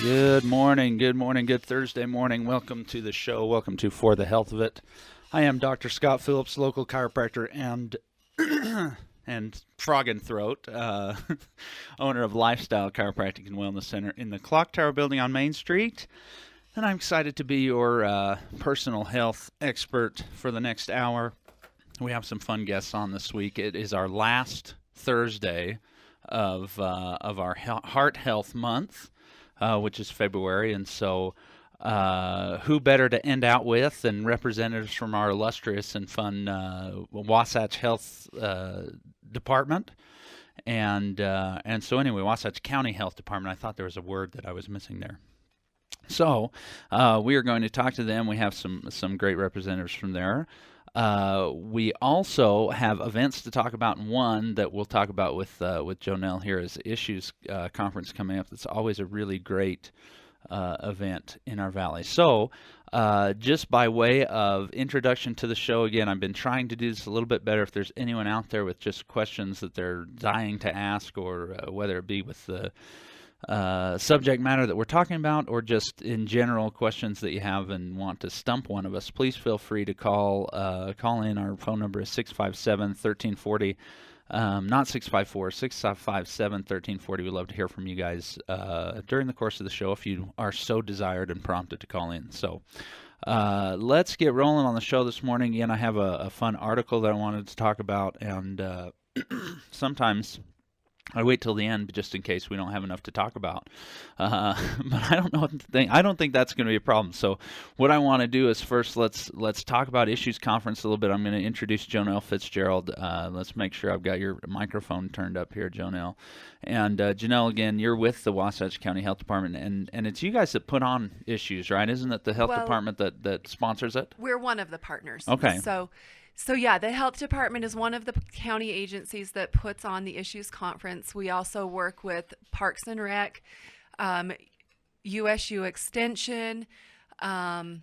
Good morning, good Thursday morning. Welcome to the show. Welcome to For the Health of It. I am Dr. Scott Phillips, local chiropractor and frog and throat, owner of Lifestyle Chiropractic and Wellness Center in the Clock Tower building on Main Street. And I'm excited to be your personal health expert for the next hour. We have some fun guests on this week. It is our last Thursday of our Heart Health Month. Which is February, and so who better to end out with than representatives from our illustrious and fun Wasatch Health Department, and so anyway, Wasatch County Health Department. I thought there was a word that I was missing there. So we are going to talk to them. We have some great representatives from there. We also have events to talk about, and one that we'll talk about with Jonelle here is the Issues Conference coming up. It's always a really great event in our valley. So just by way of introduction to the show, again, I've been trying to do this a little bit better. If there's anyone out there with just questions that they're dying to ask, or whether it be with the subject matter that we're talking about, or just in general questions that you have and want to stump one of us, please feel free to call in. Our phone number is 657-1340, not 654, 657-1340. We'd love to hear from you guys during the course of the show if you are so desired and prompted to call in. So let's get rolling on the show this morning. Again, I have a fun article that I wanted to talk about, and sometimes I wait till the end just in case we don't have enough to talk about. But I don't know what to think. I don't think that's going to be a problem. So what I want to do is first let's talk about Issues Conference a little bit. I'm going to introduce Jonelle Fitzgerald. Let's make sure I've got your microphone turned up here, Jonelle. And Jonelle, again, you're with the Wasatch County Health Department, and it's you guys that put on Issues, right? Isn't it the health department that sponsors it? We're one of the partners. Okay. So yeah, the health department is one of the county agencies that puts on the Issues Conference. We also work with Parks and Rec, USU Extension. That's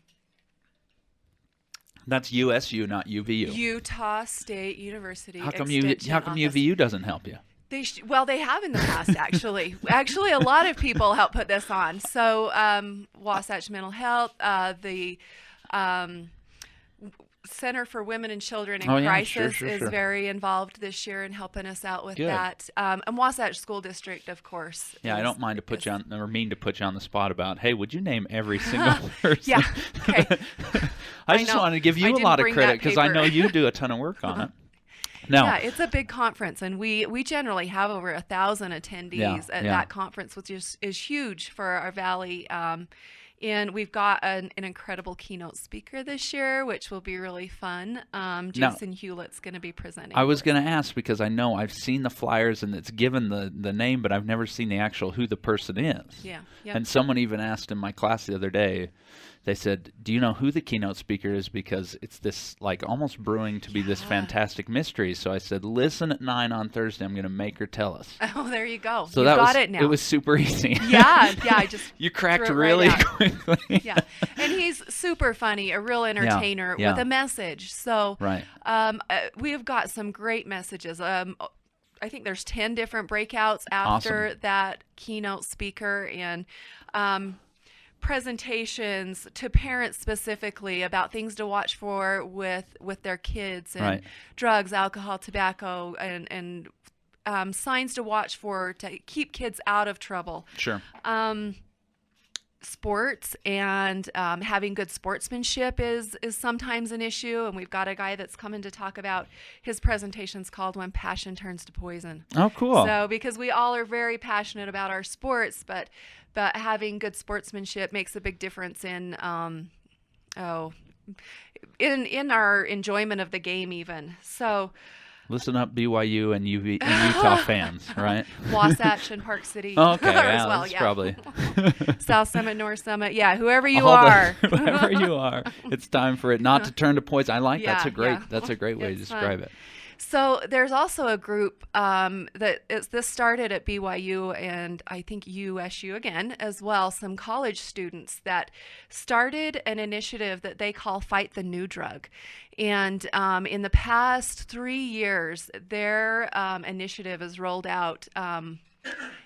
USU, not UVU. Utah State University. How come UVU doesn't help you? They have in the past, actually. Actually, a lot of people help put this on. So Wasatch Mental Health, the Center for Women and Children in Crisis is very involved this year in helping us out with that. And Wasatch School District, of course. Yeah, I don't mind to put you on, or mean to put you on the spot about, hey, would you name every single person? Yeah, okay. I just wanted to give you a lot of credit because I know you do a ton of work on it. Now, yeah, it's a big conference, and we generally have over 1,000 attendees at that conference, which is huge for our valley. And we've got an incredible keynote speaker this year, which will be really fun. Jason Hewlett's going to be presenting. I was going to ask because I know I've seen the flyers and it's given the name, but I've never seen the actual who the person is. Yeah. Yep. And someone even asked in my class the other day, they said, do you know who the keynote speaker is? Because it's this like almost brewing to be this fantastic mystery. So I said, listen at 9 on Thursday. I'm going to make her tell us. Oh, there you go. So you got it now. It was super easy. Yeah. I just you cracked really quickly. Yeah. And he's super funny, a real entertainer with a message. So we have got some great messages. I think there's 10 different breakouts after that keynote speaker, and presentations to parents specifically about things to watch for with their kids, and drugs, alcohol, tobacco, and signs to watch for to keep kids out of trouble. Sure. Sports and having good sportsmanship is sometimes an issue, and we've got a guy that's coming to talk about his presentation's called When Passion Turns to Poison. Oh, cool. So because we all are very passionate about our sports, but having good sportsmanship makes a big difference in in our enjoyment of the game even. So listen up, BYU and Utah fans, right? Wasatch and Park City. Okay, as well, that's probably South Summit, North Summit. Yeah, whoever you are. Whoever you are, it's time for it not to turn to poison. I like that's a great way to describe it. So there's also a group this started at BYU and I think USU again as well, some college students that started an initiative that they call Fight the New Drug. And in the past 3 years, their initiative has rolled out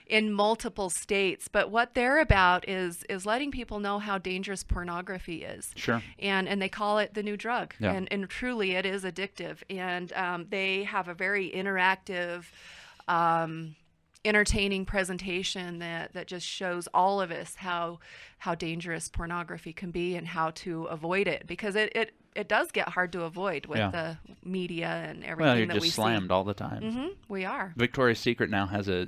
in multiple states. But what they're about is letting people know how dangerous pornography is. Sure. And they call it the new drug. Yeah. And truly, it is addictive. And they have a very interactive, entertaining presentation that just shows all of us how dangerous pornography can be and how to avoid it, because it does get hard to avoid with the media and everything well, you're that just we see. slammed all the time. Mm-hmm, we are. Victoria's Secret now has a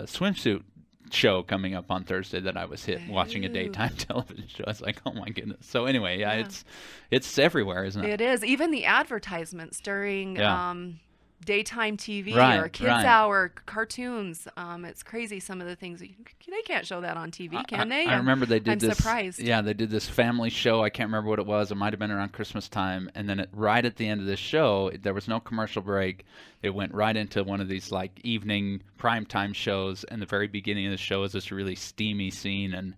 swimsuit show coming up on Thursday that I was watching a daytime television show. I was like, oh my goodness. So anyway, it's everywhere, isn't it? It is. Even the advertisements during daytime TV or kids right. hour cartoons. It's crazy some of the things they can't show that on TV, can they? I remember they did I'm surprised. Yeah, they did this family show. I can't remember what it was. It might have been around Christmas time. And then right at the end of the show, there was no commercial break. It went right into one of these like evening primetime shows. And the very beginning of the show is this really steamy scene. And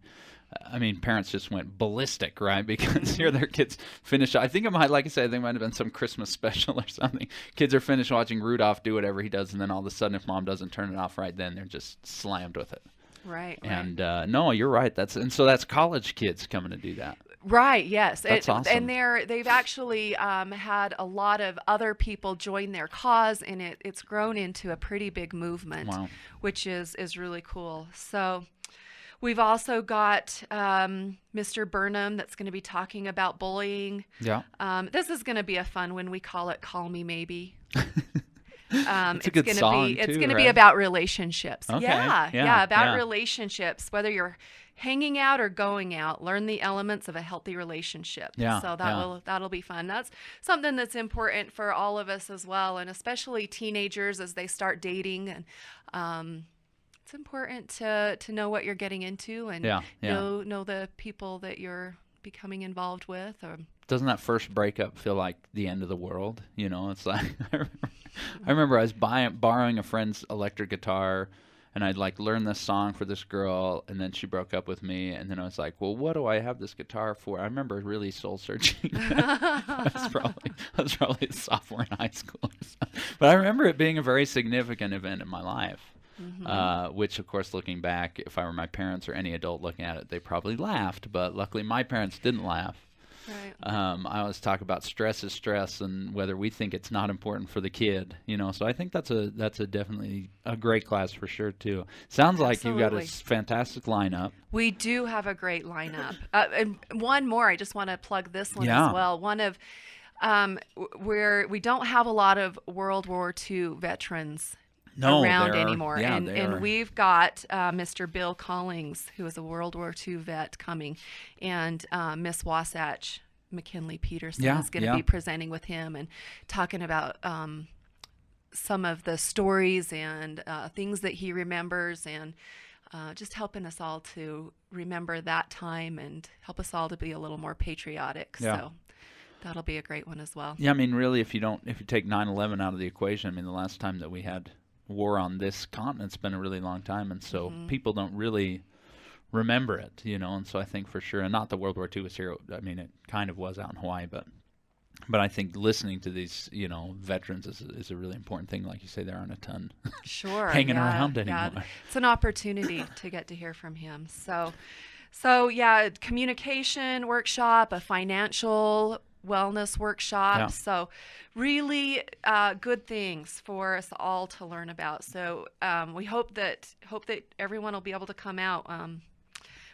I mean, parents just went ballistic, right? Because here their kids finish. I think it might, like I said, I think it might have been some Christmas special or something. Kids are finished watching Rudolph do whatever he does, and then all of a sudden, if mom doesn't turn it off right then, they're just slammed with it. Right. And no, you're right. So that's college kids coming to do that. Right. Yes. That's awesome. And they've actually had a lot of other people join their cause, and it's grown into a pretty big movement, which is really cool. So. We've also got Mr. Burnham that's going to be talking about bullying. Yeah. This is going to be a fun one. We call it "Call Me Maybe." It's a good song It's too, going to right? be about relationships. Okay. Yeah, about relationships. Whether you're hanging out or going out, learn the elements of a healthy relationship. Yeah. So that'll be fun. That's something that's important for all of us as well, and especially teenagers as they start dating. And it's important to know what you're getting into and know the people that you're becoming involved with. Doesn't that first breakup feel like the end of the world? You know, it's like I remember I was borrowing a friend's electric guitar, and I'd like learn this song for this girl, and then she broke up with me, and then I was like, well, what do I have this guitar for? I remember really soul searching. I was probably a sophomore in high school, but I remember it being a very significant event in my life. Mm-hmm. Which, of course, looking back, if I were my parents or any adult looking at it, they probably laughed. But luckily, my parents didn't laugh. Right. I always talk about stress is stress, and whether we think it's not important for the kid, you know. So I think that's a definitely a great class for sure too. Sounds like you've got a fantastic lineup. We do have a great lineup. And one more, I just want to plug this one as well. One of where we don't have a lot of World War II veterans around anymore. And we've got Mr. Bill Collings, who is a World War II vet, coming, and Miss Wasatch McKinley Peterson is going to be presenting with him and talking about some of the stories and things that he remembers, and just helping us all to remember that time and help us all to be a little more patriotic. So that'll be a great one as well. Yeah, I mean, really, if you take 9/11 out of the equation, I mean, the last time that we had war on this continent's been a really long time, and so people don't really remember it, you know. And so I think for sure, and not that World War II was here, I mean, it kind of was out in Hawaii, but I think listening to these, you know, veterans is a really important thing. Like you say, there aren't a ton hanging around anymore. Yeah. It's an opportunity to get to hear from him. So communication workshop, a financial wellness workshop. So really good things for us all to learn about. So we hope that everyone will be able to come out.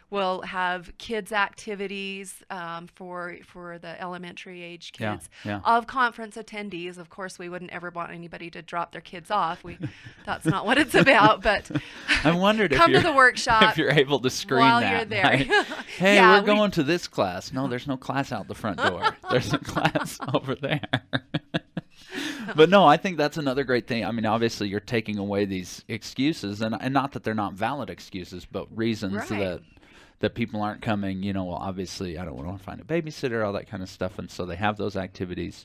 We'll have kids activities for the elementary age kids of conference attendees. Of course, we wouldn't ever want anybody to drop their kids off. That's not what it's about. But I wondered come to the workshop if you're able to screen while that. You're there. Right? Hey, we're going to this class. No, there's no class out the front door. There's a class over there. But no, I think that's another great thing. I mean, obviously, you're taking away these excuses, and not that they're not valid excuses, but reasons that people aren't coming. You know, well, obviously, I don't want to find a babysitter, all that kind of stuff, and so they have those activities.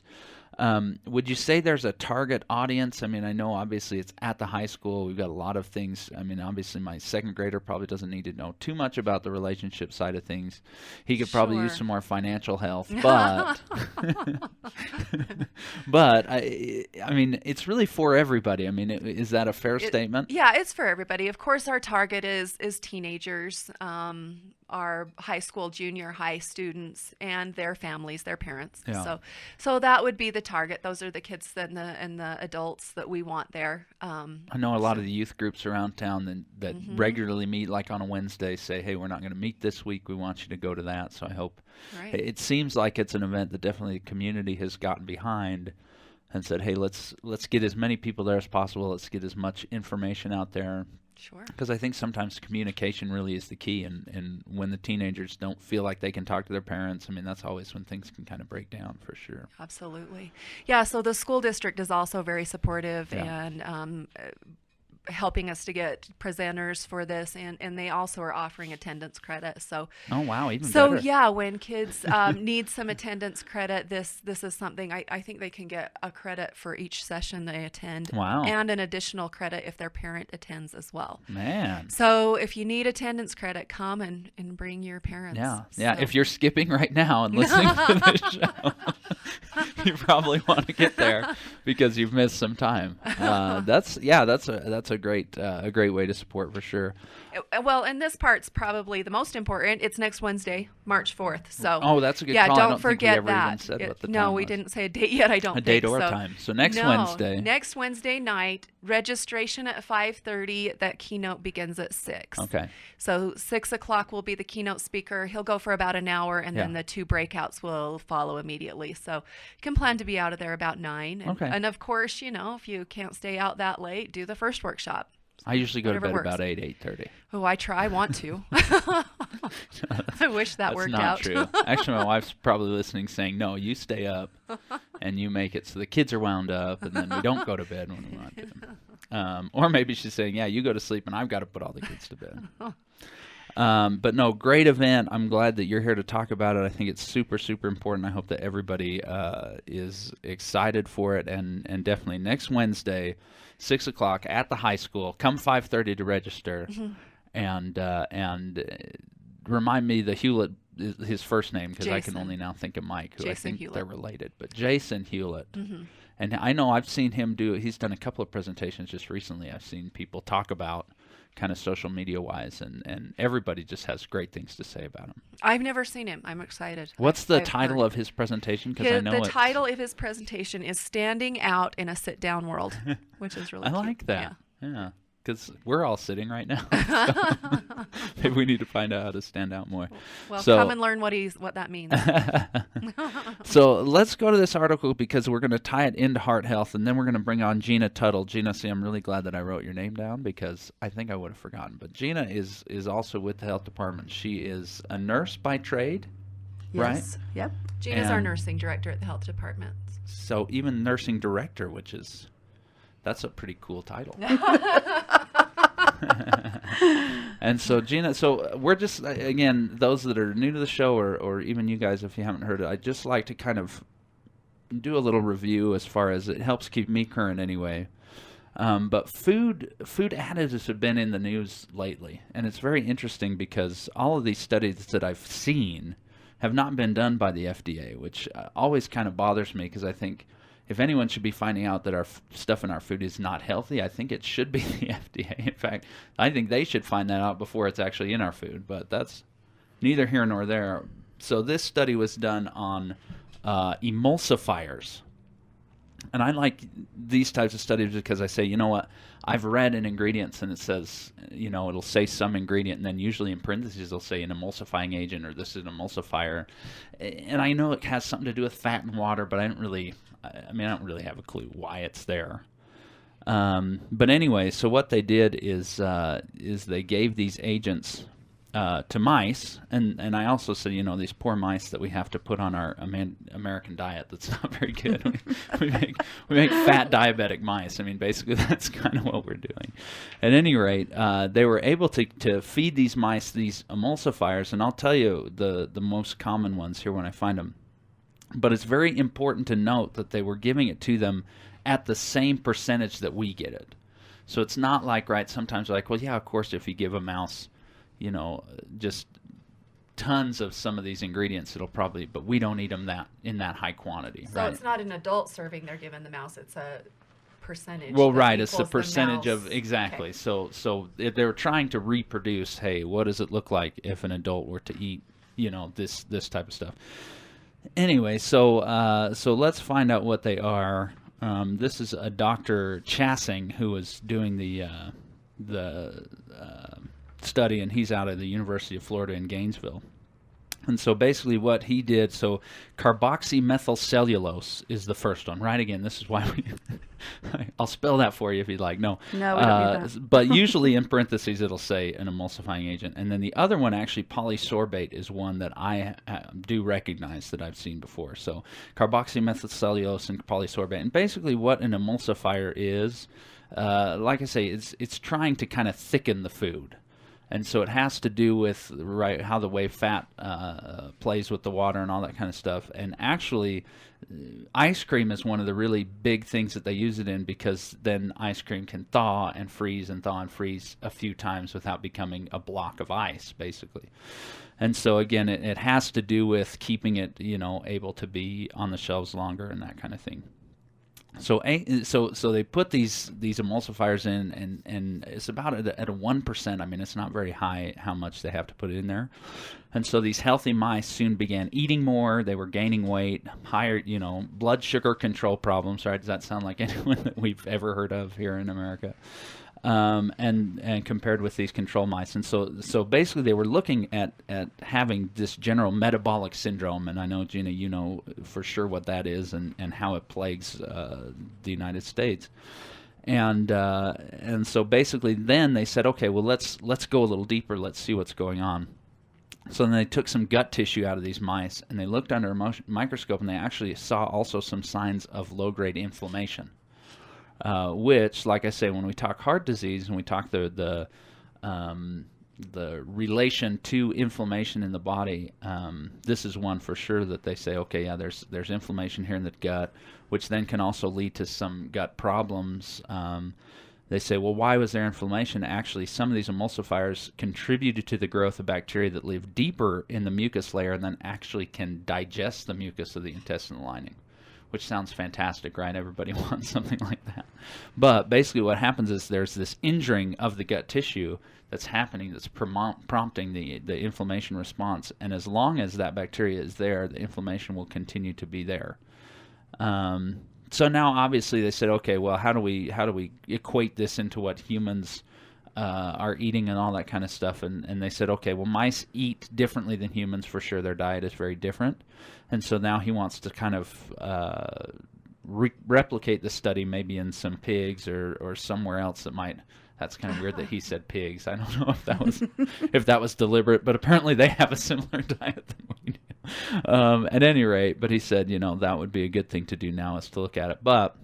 Would you say there's a target audience? I mean, I know obviously it's at the high school. We've got a lot of things. I mean, obviously my second grader probably doesn't need to know too much about the relationship side of things. He could probably use some more financial health, but but I mean, it's really for everybody. I mean, is that a fair statement? Yeah, it's for everybody. Of course, our target is teenagers, our high school, junior high students, and their families, their parents. Yeah. So that would be the target. Those are the kids and the adults that we want there. I know a lot of the youth groups around town that regularly meet, like on a Wednesday, say, hey, we're not going to meet this week. We want you to go to that. So I hope. Right. It seems like it's an event that definitely the community has gotten behind and said, hey, let's get as many people there as possible. Let's get as much information out there. Sure. Because I think sometimes communication really is the key, and when the teenagers don't feel like they can talk to their parents, I mean, that's always when things can kind of break down for sure. Absolutely. Yeah, so the school district is also very supportive and helping us to get presenters for this, and they also are offering attendance credit. So oh wow, even so better. Yeah, when kids need some attendance credit, this is something I think they can get a credit for each session they attend. Wow. And an additional credit if their parent attends as well. Man. So if you need attendance credit, come and bring your parents. Yeah. So. Yeah. If you're skipping right now and listening to this show, you probably want to get there because you've missed some time. That's a great way to support for sure. Well, and this part's probably the most important. It's next Wednesday, March 4th. So that's a good yeah, call. don't I don't forget think we ever that. Even said what the No, time we was. didn't say a date yet. I don't a think date or so. a time. So next Wednesday. Next Wednesday night, registration at 5:30. That keynote begins at 6. Okay. So 6 o'clock will be the keynote speaker. He'll go for about an hour, and then the 2 breakouts will follow immediately. So you can plan to be out of there about 9. And, okay. And of course, if you can't stay out that late, do the first workshop. I usually go to bed works. about 8:30. Oh, I want to. I wish that worked out. That's not true. Actually, my wife's probably listening saying, no, you stay up and you make it so the kids are wound up and then we don't go to bed when we want to. Or maybe she's saying, yeah, you go to sleep and I've got to put all the kids to bed. But no, great event. I'm glad that you're here to talk about it. I think it's super, super important. I hope that everybody is excited for it. And definitely next Wednesday, 6 o'clock at the high school. Come 5:30 to register. And remind me the Hewlett is his first name because I can only now think of Mike, who Jason I think Hewlett. they're related. But Jason Hewlett. And I know I've seen him he's done a couple of presentations just recently. I've seen people talk about kind of social media wise, and everybody just has great things to say about him. I've never seen him. I'm excited. What's the title of his presentation? Because I know the title of his presentation is Standing Out in a Sit-Down World, which is really I cute. like that. Yeah. Because we're all sitting right now. So maybe we need to find out how to stand out more. Well, come and learn what that means. So let's go to this article because we're going to tie it into heart health, and then we're going to bring on Gina Tuttle. Gina, see, I'm really glad that I wrote your name down because I think I would have forgotten. But Gina is also with the health department. She is a nurse by trade, right? Yes. Yep. Gina's our nursing director at the health department. So even nursing director, that's a pretty cool title. And so Gina, we're just, again, those that are new to the show or even you guys if you haven't heard it, I'd just like to kind of do a little review as far as it helps keep me current anyway. But food additives have been in the news lately, and it's very interesting because all of these studies that I've seen have not been done by the FDA, which always kind of bothers me because I think if anyone should be finding out that our stuff in our food is not healthy, I think it should be the FDA. In fact, I think they should find that out before it's actually in our food, but that's neither here nor there. So this study was done on emulsifiers. And I like these types of studies because I say, you know what, I've read in ingredients and it says, it'll say some ingredient and then usually in parentheses it'll say an emulsifying agent or this is an emulsifier. And I know it has something to do with fat and water, but I don't really have a clue why it's there. But anyway, so what they did is they gave these agents to mice, and I also said, these poor mice that we have to put on our American diet that's not very good. we make fat diabetic mice. I mean, basically that's kind of what we're doing. At any rate, they were able to feed these mice these emulsifiers, and I'll tell you the most common ones here when I find them. But it's very important to note that they were giving it to them at the same percentage that we get it. So it's not like, right, sometimes like, well, yeah, of course, if you give a mouse, just tons of some of these ingredients, it'll probably, but we don't eat them in that high quantity. So right? It's not an adult serving they're giving the mouse, it's a percentage. Well, right, it's the percentage of, exactly. Okay. So if they're trying to reproduce, hey, what does it look like if an adult were to eat, this type of stuff. Anyway, so let's find out what they are. This is a Dr. Chassing who was doing the study, and he's out of the University of Florida in Gainesville. And so basically what he did, so carboxymethylcellulose is the first one, right? Again, this is why I'll spell that for you if you'd like. No, we don't need that. But usually in parentheses it'll say an emulsifying agent. And then the other one, actually, polysorbate, is one that I do recognize that I've seen before. So carboxymethylcellulose and polysorbate. And basically what an emulsifier is, like I say, it's trying to kind of thicken the food. And so it has to do with how the way fat plays with the water and all that kind of stuff. And actually, ice cream is one of the really big things that they use it in, because then ice cream can thaw and freeze a few times without becoming a block of ice, basically. And so again, it has to do with keeping it, able to be on the shelves longer and that kind of thing. So they put these emulsifiers in, and it's about at a 1%. I mean, it's not very high how much they have to put in there. And so these healthy mice soon began eating more. They were gaining weight, higher, blood sugar control problems, right? Does that sound like anyone that we've ever heard of here in America? And compared with these control mice. And so basically they were looking at having this general metabolic syndrome, and I know, Gina, you know for sure what that is and how it plagues the United States. And so basically then they said, okay, well, let's go a little deeper, let's see what's going on. So then they took some gut tissue out of these mice, and they looked under a microscope, and they actually saw also some signs of low-grade inflammation. Which, like I say, when we talk heart disease and we talk the relation to inflammation in the body, this is one for sure that they say, okay, yeah, there's inflammation here in the gut, which then can also lead to some gut problems. They say, well, why was there inflammation? Actually, some of these emulsifiers contributed to the growth of bacteria that live deeper in the mucus layer and then actually can digest the mucus of the intestinal lining. Which sounds fantastic, right? Everybody wants something like that. But basically what happens is there's this injuring of the gut tissue that's happening, that's prompting the inflammation response. And as long as that bacteria is there, the inflammation will continue to be there. So now obviously they said, okay, well, how do we equate this into what humans are eating and all that kind of stuff? And they said, okay, well, mice eat differently than humans for sure. Their diet is very different. And so now he wants to kind of replicate the study maybe in some pigs or somewhere else that might. That's kind of weird that he said pigs. I don't know if that was deliberate, but apparently they have a similar diet than we do. At any rate, but he said, that would be a good thing to do now, is to look at it. But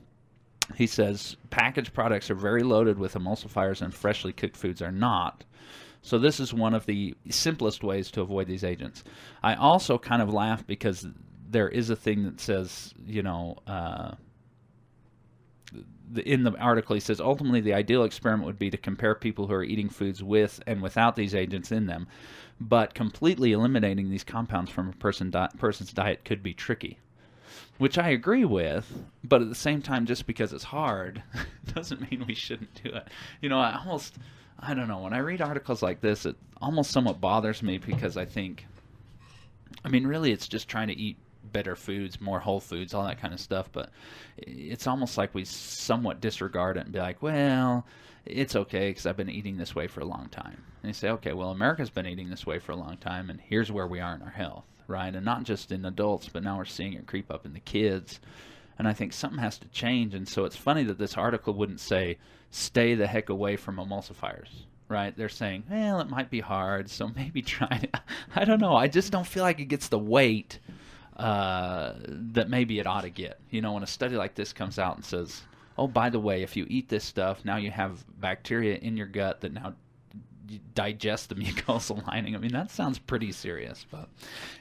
he says packaged products are very loaded with emulsifiers and freshly cooked foods are not. So this is one of the simplest ways to avoid these agents. I also kind of laugh because there is a thing that says, in the article he says, ultimately the ideal experiment would be to compare people who are eating foods with and without these agents in them, but completely eliminating these compounds from a person's diet could be tricky. Which I agree with, but at the same time, just because it's hard doesn't mean we shouldn't do it. I don't know, when I read articles like this, it almost somewhat bothers me because I think, really it's just trying to eat better foods, more whole foods, all that kind of stuff, but it's almost like we somewhat disregard it and be like, well, it's okay because I've been eating this way for a long time. And you say, okay, well, America's been eating this way for a long time, and here's where we are in our health. Right, and not just in adults, but now we're seeing it creep up in the kids. And I think something has to change. And so it's funny that this article wouldn't say, stay the heck away from emulsifiers, right? They're saying, well, it might be hard, so maybe try it. I don't know. I just don't feel like it gets the weight that maybe it ought to get. When a study like this comes out and says, oh, by the way, if you eat this stuff, now you have bacteria in your gut that now digest the mucosal lining. That sounds pretty serious. But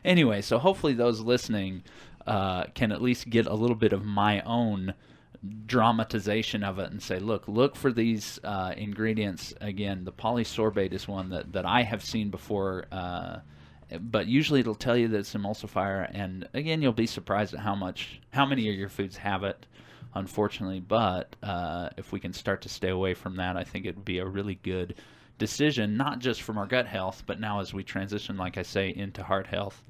anyway, so hopefully those listening can at least get a little bit of my own dramatization of it and say, look for these ingredients. Again, the polysorbate is one that I have seen before, but usually it'll tell you that it's emulsifier, and again, you'll be surprised at how many of your foods have it, unfortunately. But if we can start to stay away from that, I think it would be a really good decision, not just from our gut health, but now as we transition, like I say, into heart health.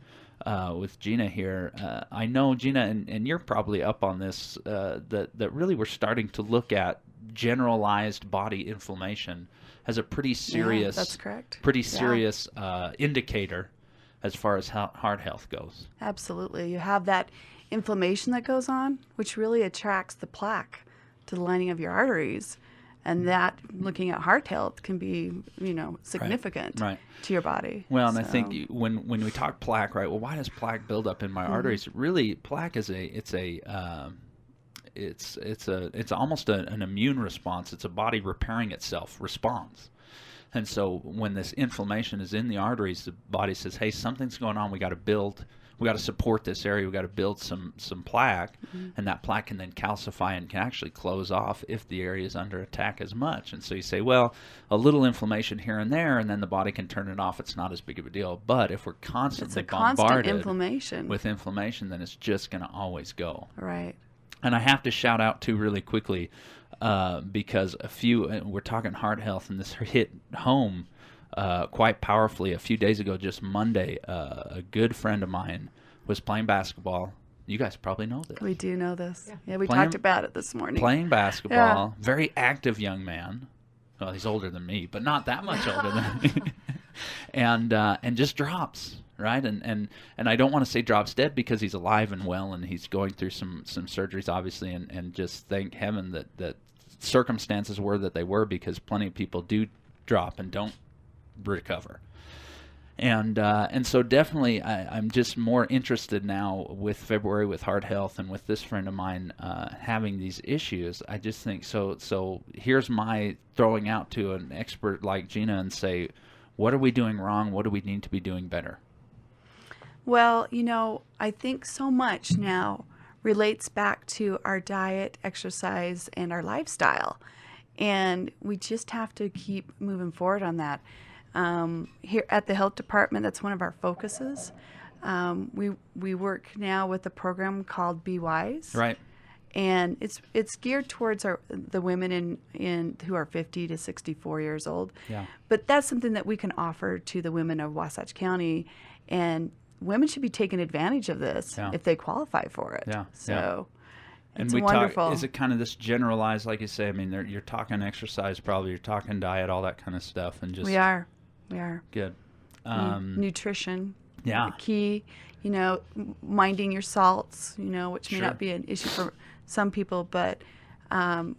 With Gina here, I know, Gina, and you're probably up on this, that really we're starting to look at generalized body inflammation as a pretty serious, that's correct, pretty serious indicator as far as how heart health goes. Absolutely. You have that inflammation that goes on, which really attracts the plaque to the lining of your arteries. And that, looking at heart health, can be, significant to your body. Well, and I think when we talk plaque, right? Well, why does plaque build up in my arteries? Really, plaque is it's almost an immune response. It's a body repairing itself response. And so when this inflammation is in the arteries, the body says, "Hey, something's going on. We got to support this area. We got to build some plaque," and that plaque can then calcify and can actually close off if the area is under attack as much. And so you say, well, a little inflammation here and there, and then the body can turn it off. It's not as big of a deal. But if we're constantly bombarded with inflammation, then it's just going to always go. Right. And I have to shout out too really quickly, because we're talking heart health, and this hit home quite powerfully a few days ago. Just Monday, a good friend of mine was playing basketball. You guys probably know this. We do know this. Yeah, we talked about it this morning. Playing basketball, very active young man. Well, he's older than me, but not that much older than me. And just drops, right? And I don't want to say drops dead, because he's alive and well, and he's going through some surgeries, obviously, and just thank heaven that circumstances were that they were, because plenty of people do drop and don't recover. And so definitely I'm just more interested now with February, with heart health, and with this friend of mine having these issues. I just think so here's my throwing out to an expert like Gina and say, what are we doing wrong? What do we need to be doing better? Well, I think so much now relates back to our diet, exercise, and our lifestyle. And we just have to keep moving forward on that. Here at the health department, that's one of our focuses. We work now with a program called Be Wise. Right. And it's geared towards the women who are 50 to 64 years old. Yeah. But that's something that we can offer to the women of Wasatch County, and women should be taking advantage of this if they qualify for it. Yeah. So it's wonderful. Is it kind of this generalized, like you say? I mean, you're talking exercise, probably you're talking diet, all that kind of stuff, and just we are good. Nutrition. Yeah. Key. Minding your salts. Which may not be an issue for some people, but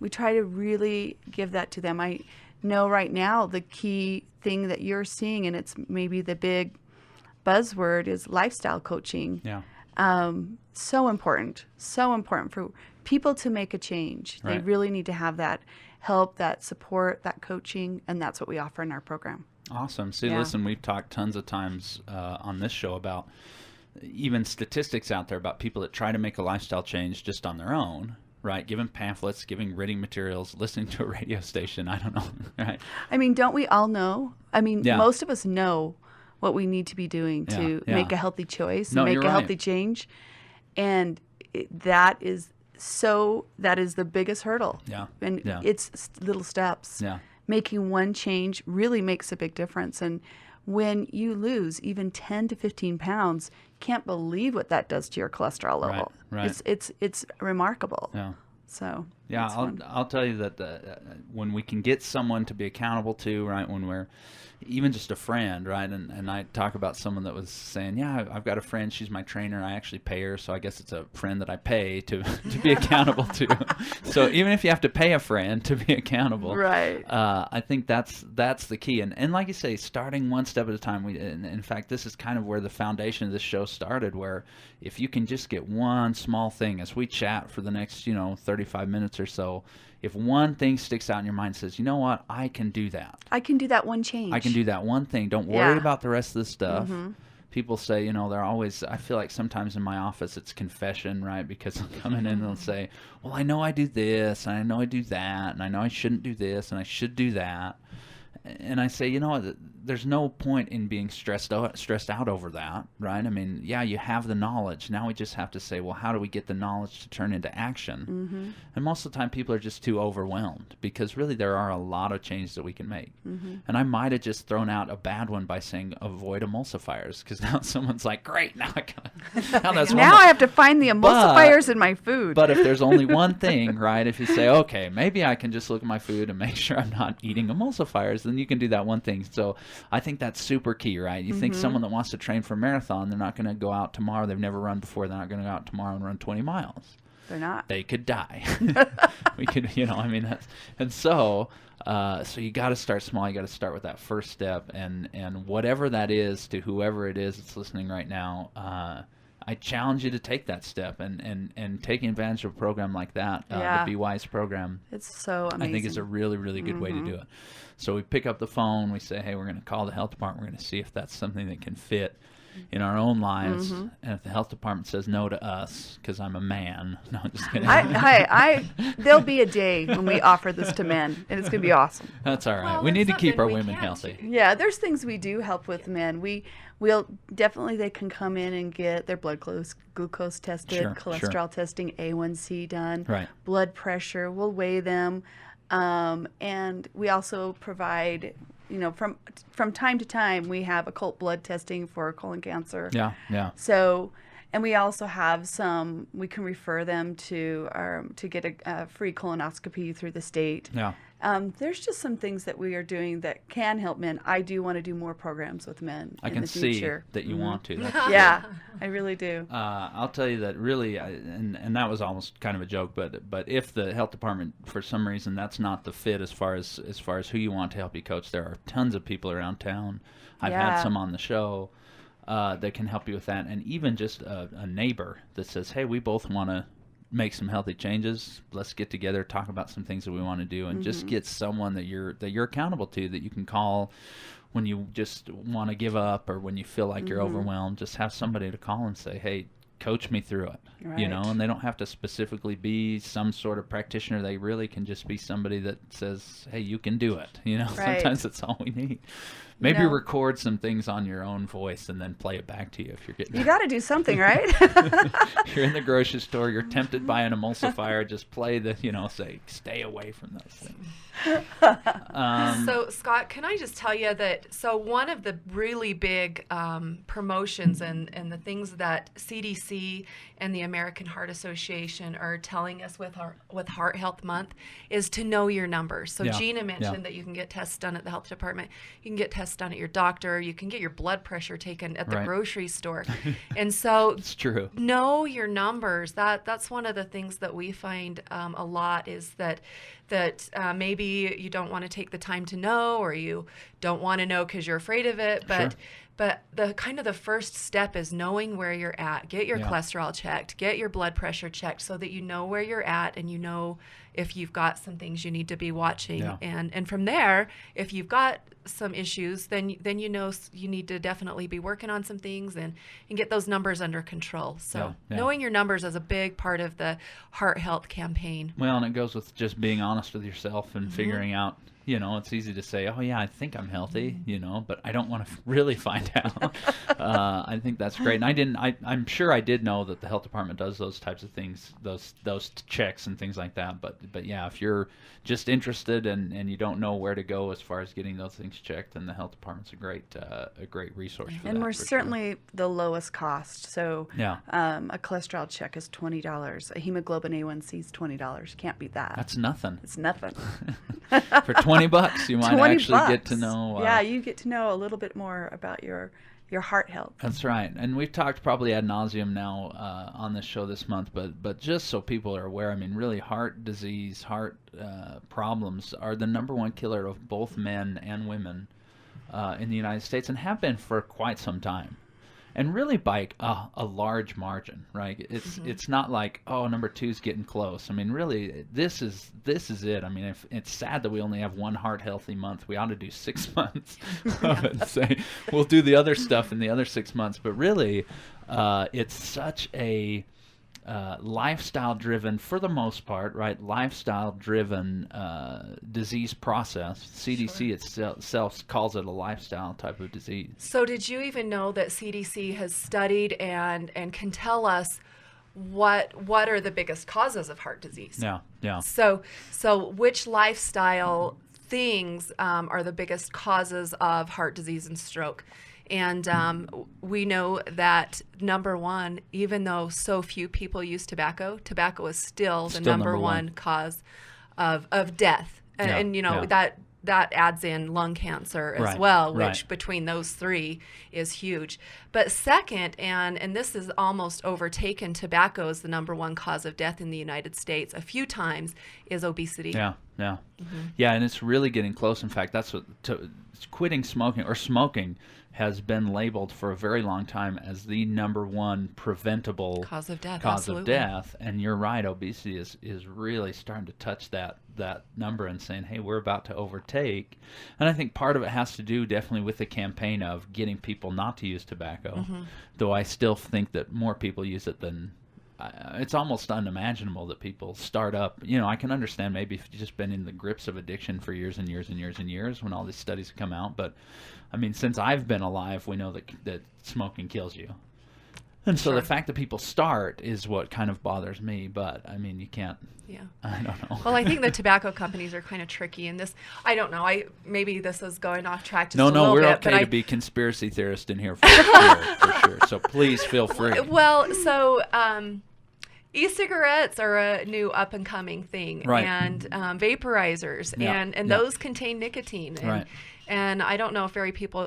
we try to really give that to them. I know right now the key thing that you're seeing, and it's maybe the big buzzword, is lifestyle coaching. Yeah. So important for people to make a change. Right. They really need to have that help, that support, that coaching, and that's what we offer in our program. Awesome. See, listen, we've talked tons of times on this show about even statistics out there about people that try to make a lifestyle change just on their own, right? Giving pamphlets, giving reading materials, listening to a radio station, I don't know, right? I mean, don't we all know? I mean, most of us know what we need to be doing to make a healthy choice, and make a healthy change. And that is the biggest hurdle. Yeah. And it's little steps. Yeah. Making one change really makes a big difference. And when you lose even 10 to 15 pounds, can't believe what that does to your cholesterol level. Right. It's remarkable. Yeah. So I'll tell you that when we can get someone to be accountable to, right, when we're even just a friend, right, and I talk about someone that was saying, I've got a friend, she's my trainer, I actually pay her, so I guess it's a friend that I pay to be accountable to. So even if you have to pay a friend to be accountable, right, I think that's the key. And like you say, starting one step at a time. In fact, this is kind of where the foundation of this show started, where if you can just get one small thing as we chat for the next 35 minutes or so, if one thing sticks out in your mind, says, you know what, I can do that. I can do that one change. I can do that one thing. Don't worry about the rest of the stuff. people say, they're always, I feel like sometimes in my office it's confession, right? Because I'm coming in and they'll say, well, I know I do this, and I know I do that, and I know I shouldn't do this, and I should do that. And I say, there's no point in being stressed out over that, right? I mean, yeah, you have the knowledge. Now we just have to say, well, how do we get the knowledge to turn into action? And most of the time people are just too overwhelmed, because really there are a lot of changes that we can make. And I might have just thrown out a bad one by saying avoid emulsifiers, because now someone's like, great, now I gotta now I have to find the emulsifiers in my food. But if there's only one thing, right, if you say, okay, maybe I can just look at my food and make sure I'm not eating emulsifiers, then you can do that one thing. So I think that's super key, right? You think someone that wants to train for a marathon, they're not going to go out tomorrow. They've never run before. They're not going to go out tomorrow and run 20 miles. They're not. They could die. We could, that's, and so you got to start small. You got to start with that first step, and whatever that is to whoever it is that's listening right now, I challenge you to take that step and taking advantage of a program like that, the Be Wise program. It's so amazing. I think it's a really, really good way to do it. So we pick up the phone, we say, hey, we're going to call the health department, we're going to see if that's something that can fit in our own lives. And if the health department says no to us, because I'm a man, no, I'm just kidding. There'll be a day when we offer this to men, and it's going to be awesome. That's all right. Well, we need to keep our women healthy. Yeah, there's things we do help with men. We'll definitely, they can come in and get their blood glucose tested, cholesterol testing, A1C done, blood pressure. We'll weigh them. And we also provide, from time to time, we have occult blood testing for colon cancer. Yeah. So, and we also have we can refer them to get a free colonoscopy through the state. Yeah. There's just some things that we are doing that can help men. I do want to do more programs with men in the future. See that you want to. Yeah, I really do. I'll tell you that really, and that was almost kind of a joke, but if the health department, for some reason, that's not the fit as far as who you want to help you coach, there are tons of people around town. I've had some on the show that can help you with that, and even just a neighbor that says, hey, we both want to make some healthy changes. Let's get together, talk about some things that we want to do, and just get someone that you're accountable to, that you can call when you just want to give up or when you feel like you're overwhelmed. Just have somebody to call and say, hey, coach me through it. And they don't have to specifically be some sort of practitioner. They really can just be somebody that says, hey, you can do it. Sometimes that's all we need. Maybe record some things on your own voice and then play it back to you if you're getting. You got to do something, right? You're in the grocery store. You're tempted by an emulsifier. Just play say, stay away from those things. So Scott, can I just tell you that one of the really big promotions and the things that CDC and the American Heart Association are telling us with Heart Health Month is to know your numbers. So Gina mentioned that you can get tests done at the health department. You can get tests done at your doctor. You can get your blood pressure taken at the grocery store. And so it's true. Know your numbers. That's one of the things that we find a lot is that maybe you don't want to take the time to know, or you don't want to know because you're afraid of it. But the first step is knowing where you're at. Get your cholesterol checked. Get your blood pressure checked so that you know where you're at and you know if you've got some things you need to be watching. Yeah. And from there, if you've got some issues, then you know you need to definitely be working on some things and get those numbers under control. So knowing your numbers is a big part of the heart health campaign. Well, and it goes with just being honest with yourself and figuring out, it's easy to say, oh yeah, I think I'm healthy, but I don't want to really find out. I think that's great. And I'm sure I did know that the health department does those types of things, those checks and things like that. But yeah, if you're just interested and you don't know where to go as far as getting those things checked, then the health department's a great resource for that. And we're certainly the lowest cost. So a cholesterol check is $20. A hemoglobin A1C is $20. Can't beat that. That's nothing. It's nothing. For $20, you might actually get to know. You get to know a little bit more about your heart health. That's right. And we've talked probably ad nauseum now on this show this month, but just so people are aware, I mean, really heart disease, heart problems are the #1 killer of both men and women in the United States and have been for quite some time. and really by a large margin, right? It's not like, oh, number 2's getting close. I mean, really, this is it. I mean, if it's sad that we only have one heart healthy month, we ought to do 6 months of it and say we'll do the other stuff in the other 6 months. But really, it's such a lifestyle-driven, for the most part, right? Lifestyle-driven disease process. CDC itself calls it a lifestyle type of disease. So, did you even know that CDC has studied and can tell us what are the biggest causes of heart disease? Yeah. So which lifestyle things are the biggest causes of heart disease and stroke? And we know that number one, even though so few people use tobacco is still the number one cause of death. And you know, that adds in lung cancer as well, which between those three is huge. But second, and this is almost overtaken tobacco as the number one cause of death in the United States a few times, is obesity. Yeah, and it's really getting close. In fact, that's what quitting smoking or smoking has been labeled for a very long time as the number one preventable cause of death. And you're right, obesity is really starting to touch that number and saying, hey, we're about to overtake. And I think part of it has to do definitely with the campaign of getting people not to use tobacco, though I still think that more people use it than it's almost unimaginable that people start up. You know, I can understand maybe if you've just been in the grips of addiction for years and years and years and years when all these studies have come out. But, I mean, since I've been alive, we know that smoking kills you. And so the fact that people start is what kind of bothers me. But, I mean, you can't. Yeah. I don't know. Well, I think the tobacco companies are kind of tricky in this. I don't know. Maybe this is going off track just a little bit. No, we're okay to be conspiracy theorists in here for sure. So please feel free. Well, so e-cigarettes are a new up-and-coming thing, and vaporizers, and those contain nicotine. And I don't know if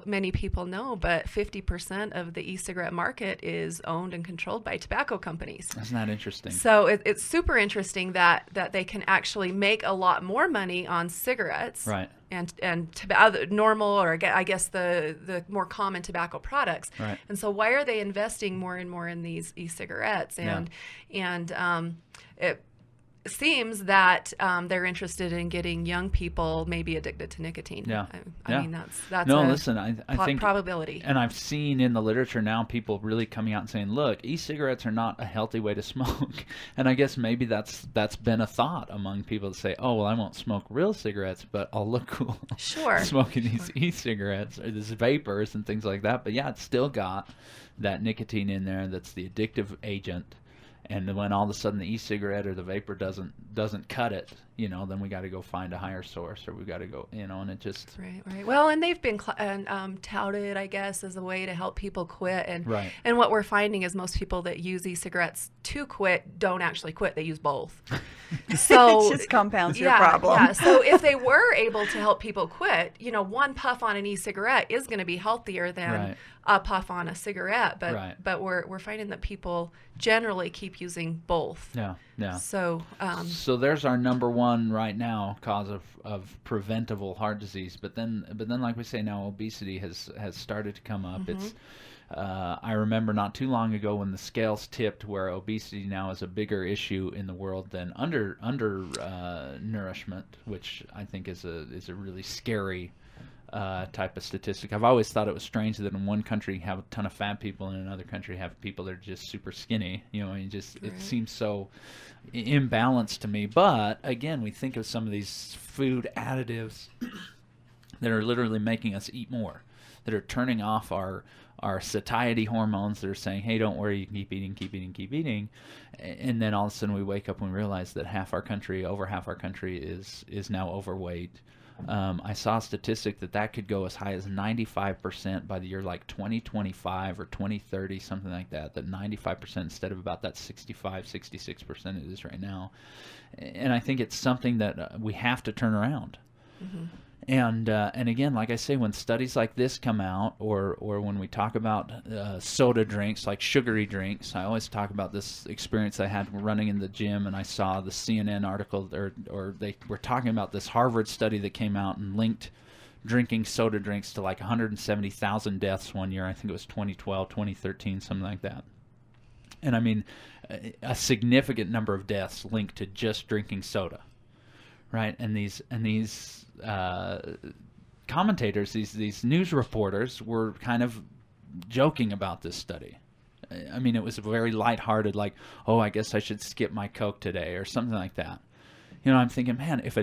many people know, but 50% of the e-cigarette market is owned and controlled by tobacco companies. Isn't that interesting? So it's super interesting that they can actually make a lot more money on cigarettes, and normal, or I guess the more common tobacco products. And so why are they investing more and more in these e-cigarettes? And it seems that they're interested in getting young people maybe addicted to nicotine. I mean, that's listen, I think probability. And I've seen in the literature now people really coming out and saying, look, e-cigarettes are not a healthy way to smoke. And I guess maybe that's been a thought among people to say, oh, well, I won't smoke real cigarettes, but I'll look cool smoking these e-cigarettes or these vapors and things like that. But yeah, it's still got that nicotine in there that's the addictive agent. And when all of a sudden the e-cigarette or the vapor doesn't cut it, you know, then we got to go find a higher source, or we got to go, you know, and it just right. Well, and they've been touted, I guess, as a way to help people quit. And what we're finding is most people that use e-cigarettes to quit don't actually quit; they use both. So it just compounds your problem. Yeah. So if they were able to help people quit, you know, one puff on an e-cigarette is going to be healthier than a puff on a cigarette. But we're finding that people generally keep using both. Yeah. So there's our number one right now cause of preventable heart disease. But then like we say now, obesity has started to come up. It's I remember not too long ago when the scales tipped, where obesity now is a bigger issue in the world than under nourishment, which I think is a really scary type of statistic. I've always thought it was strange that in one country you have a ton of fat people and in another country have people that are just super skinny. You know, and it seems so imbalanced to me. But again, we think of some of these food additives that are literally making us eat more, that are turning off our satiety hormones that are saying, hey, don't worry, you can keep eating. And then all of a sudden we wake up and we realize that over half our country is now overweight. I saw a statistic that could go as high as 95% by the year like 2025 or 2030, something like that 95% instead of about that 66% it is right now. And I think it's something that we have to turn around. And again, like I say, when studies like this come out, or when we talk about soda drinks, like sugary drinks, I always talk about this experience I had running in the gym, and I saw the CNN article, or they were talking about this Harvard study that came out and linked drinking soda drinks to like 170,000 deaths one year. I think it was 2012, 2013, something like that. And I mean, a significant number of deaths linked to just drinking soda, right? And these commentators, these news reporters, were kind of joking about this study. I mean, it was very lighthearted, like, oh, I guess I should skip my Coke today or something like that. You know, I'm thinking, man, if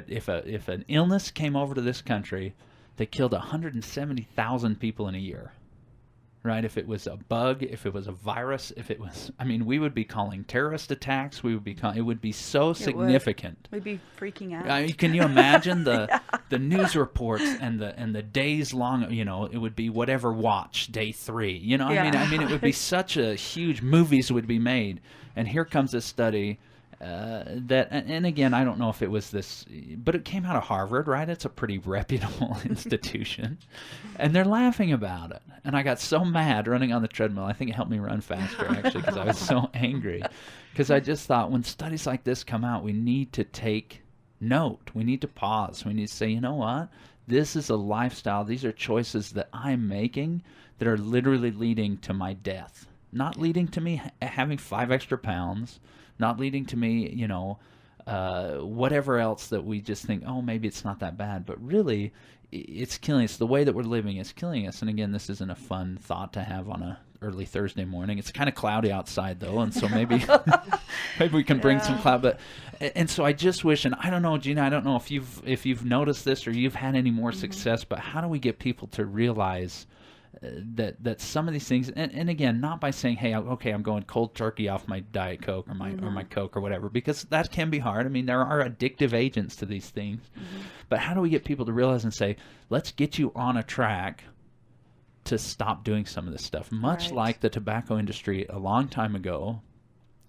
an illness came over to this country that killed 170,000 people in a year, right? If it was a bug, if it was a virus, if it was, I mean, we would be calling terrorist attacks. We would be it would be so significant. We'd be freaking out. I mean, can you imagine the news reports and the days long? You know, it would be whatever watch day 3. You know, I mean, it would be such a huge, movies would be made. And here comes this study. And again, I don't know if it was this, but it came out of Harvard, right? It's a pretty reputable institution, and they're laughing about it. And I got so mad running on the treadmill. I think it helped me run faster, actually, because I was so angry. Because I just thought, when studies like this come out, we need to take note. We need to pause. We need to say, you know what? This is a lifestyle. These are choices that I'm making that are literally leading to my death, not leading to me having 5 extra pounds. Not leading to me, you know, whatever else that we just think, oh, maybe it's not that bad. But really, it's killing us. The way that we're living is killing us. And again, this isn't a fun thought to have on a early Thursday morning. It's kind of cloudy outside, though, and so maybe maybe we can bring some cloud. But and so I just wish, and I don't know, Gina, I don't know if you've noticed this or you've had any more success, but how do we get people to realize that some of these things, and again, not by saying, hey, okay, I'm going cold turkey off my Diet Coke or my Coke or whatever, because that can be hard. I mean, there are addictive agents to these things. But how do we get people to realize and say, let's get you on a track to stop doing some of this stuff? Much like the tobacco industry a long time ago,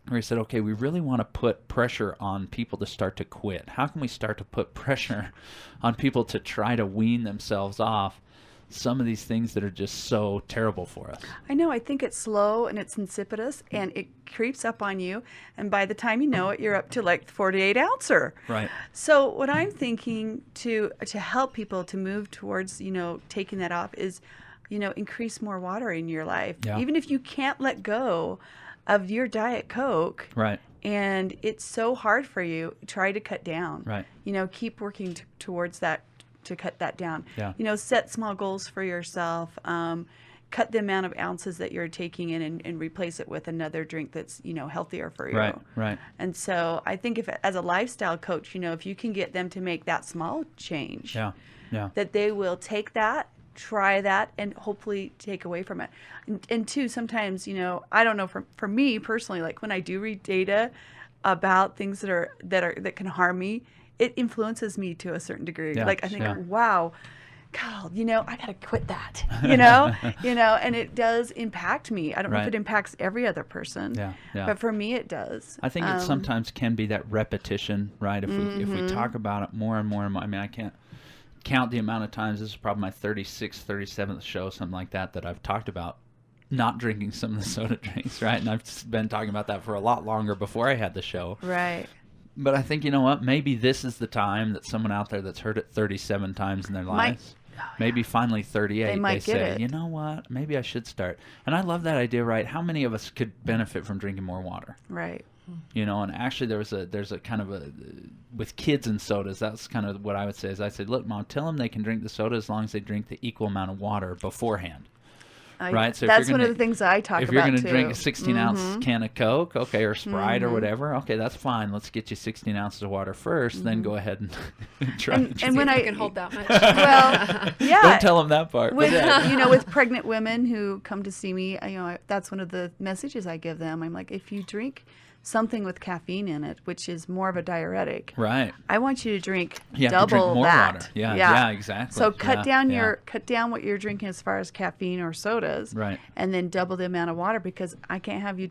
where he said, okay, we really want to put pressure on people to start to quit. How can we start to put pressure on people to try to wean themselves off some of these things that are just so terrible for us? I know. I think it's slow and it's insipidous and it creeps up on you. And by the time you know it, you're up to like 48 ouncer. Right. So what I'm thinking to help people to move towards, you know, taking that off is, you know, increase more water in your life. Yeah. Even if you can't let go of your Diet Coke. Right. And it's so hard for you, try to cut down. Right. You know, keep working towards that, to cut that down. Yeah. You know, set small goals for yourself. Cut the amount of ounces that you're taking in and replace it with another drink that's, you know, healthier for you. Right. And so I think if, as a lifestyle coach, you know, if you can get them to make that small change, that they will take that, try that, and hopefully take away from it. And two, sometimes, you know, I don't know, for me personally, like when I do read data about things that can harm me, it influences me to a certain degree. Yeah, like I think, wow, God, you know, I got to quit that, you know, and it does impact me. I don't know if it impacts every other person, but for me it does. I think it sometimes can be that repetition, right? If we talk about it more and more, I mean, I can't count the amount of times. This is probably my 36th, 37th show, something like that I've talked about not drinking some of the soda drinks, right? And I've been talking about that for a lot longer before I had the show. Right. But I think, you know what, maybe this is the time that someone out there that's heard it 37 times in their lives, maybe finally 38, they say, you know what, maybe I should start. And I love that idea, right? How many of us could benefit from drinking more water? Right. You know, and actually there's a kind of a, with kids and sodas, that's kind of what I would say is I said, look, Mom, tell them they can drink the soda as long as they drink the equal amount of water beforehand. Right, so that's one of the things I talk about. If you're going to drink a 16-ounce can of Coke, okay, or Sprite or whatever, okay, that's fine. Let's get you 16 ounces of water first, then go ahead and try. And when I can hold that much. Well, yeah. Don't tell them that part. With you know, with pregnant women who come to see me, you know, that's one of the messages I give them. I'm like, if you drink something with caffeine in it, which is more of a diuretic. Right. I want you to drink you have double to drink more that. Water. Yeah, exactly. So cut down what you're drinking as far as caffeine or sodas. Right. And then double the amount of water because I can't have you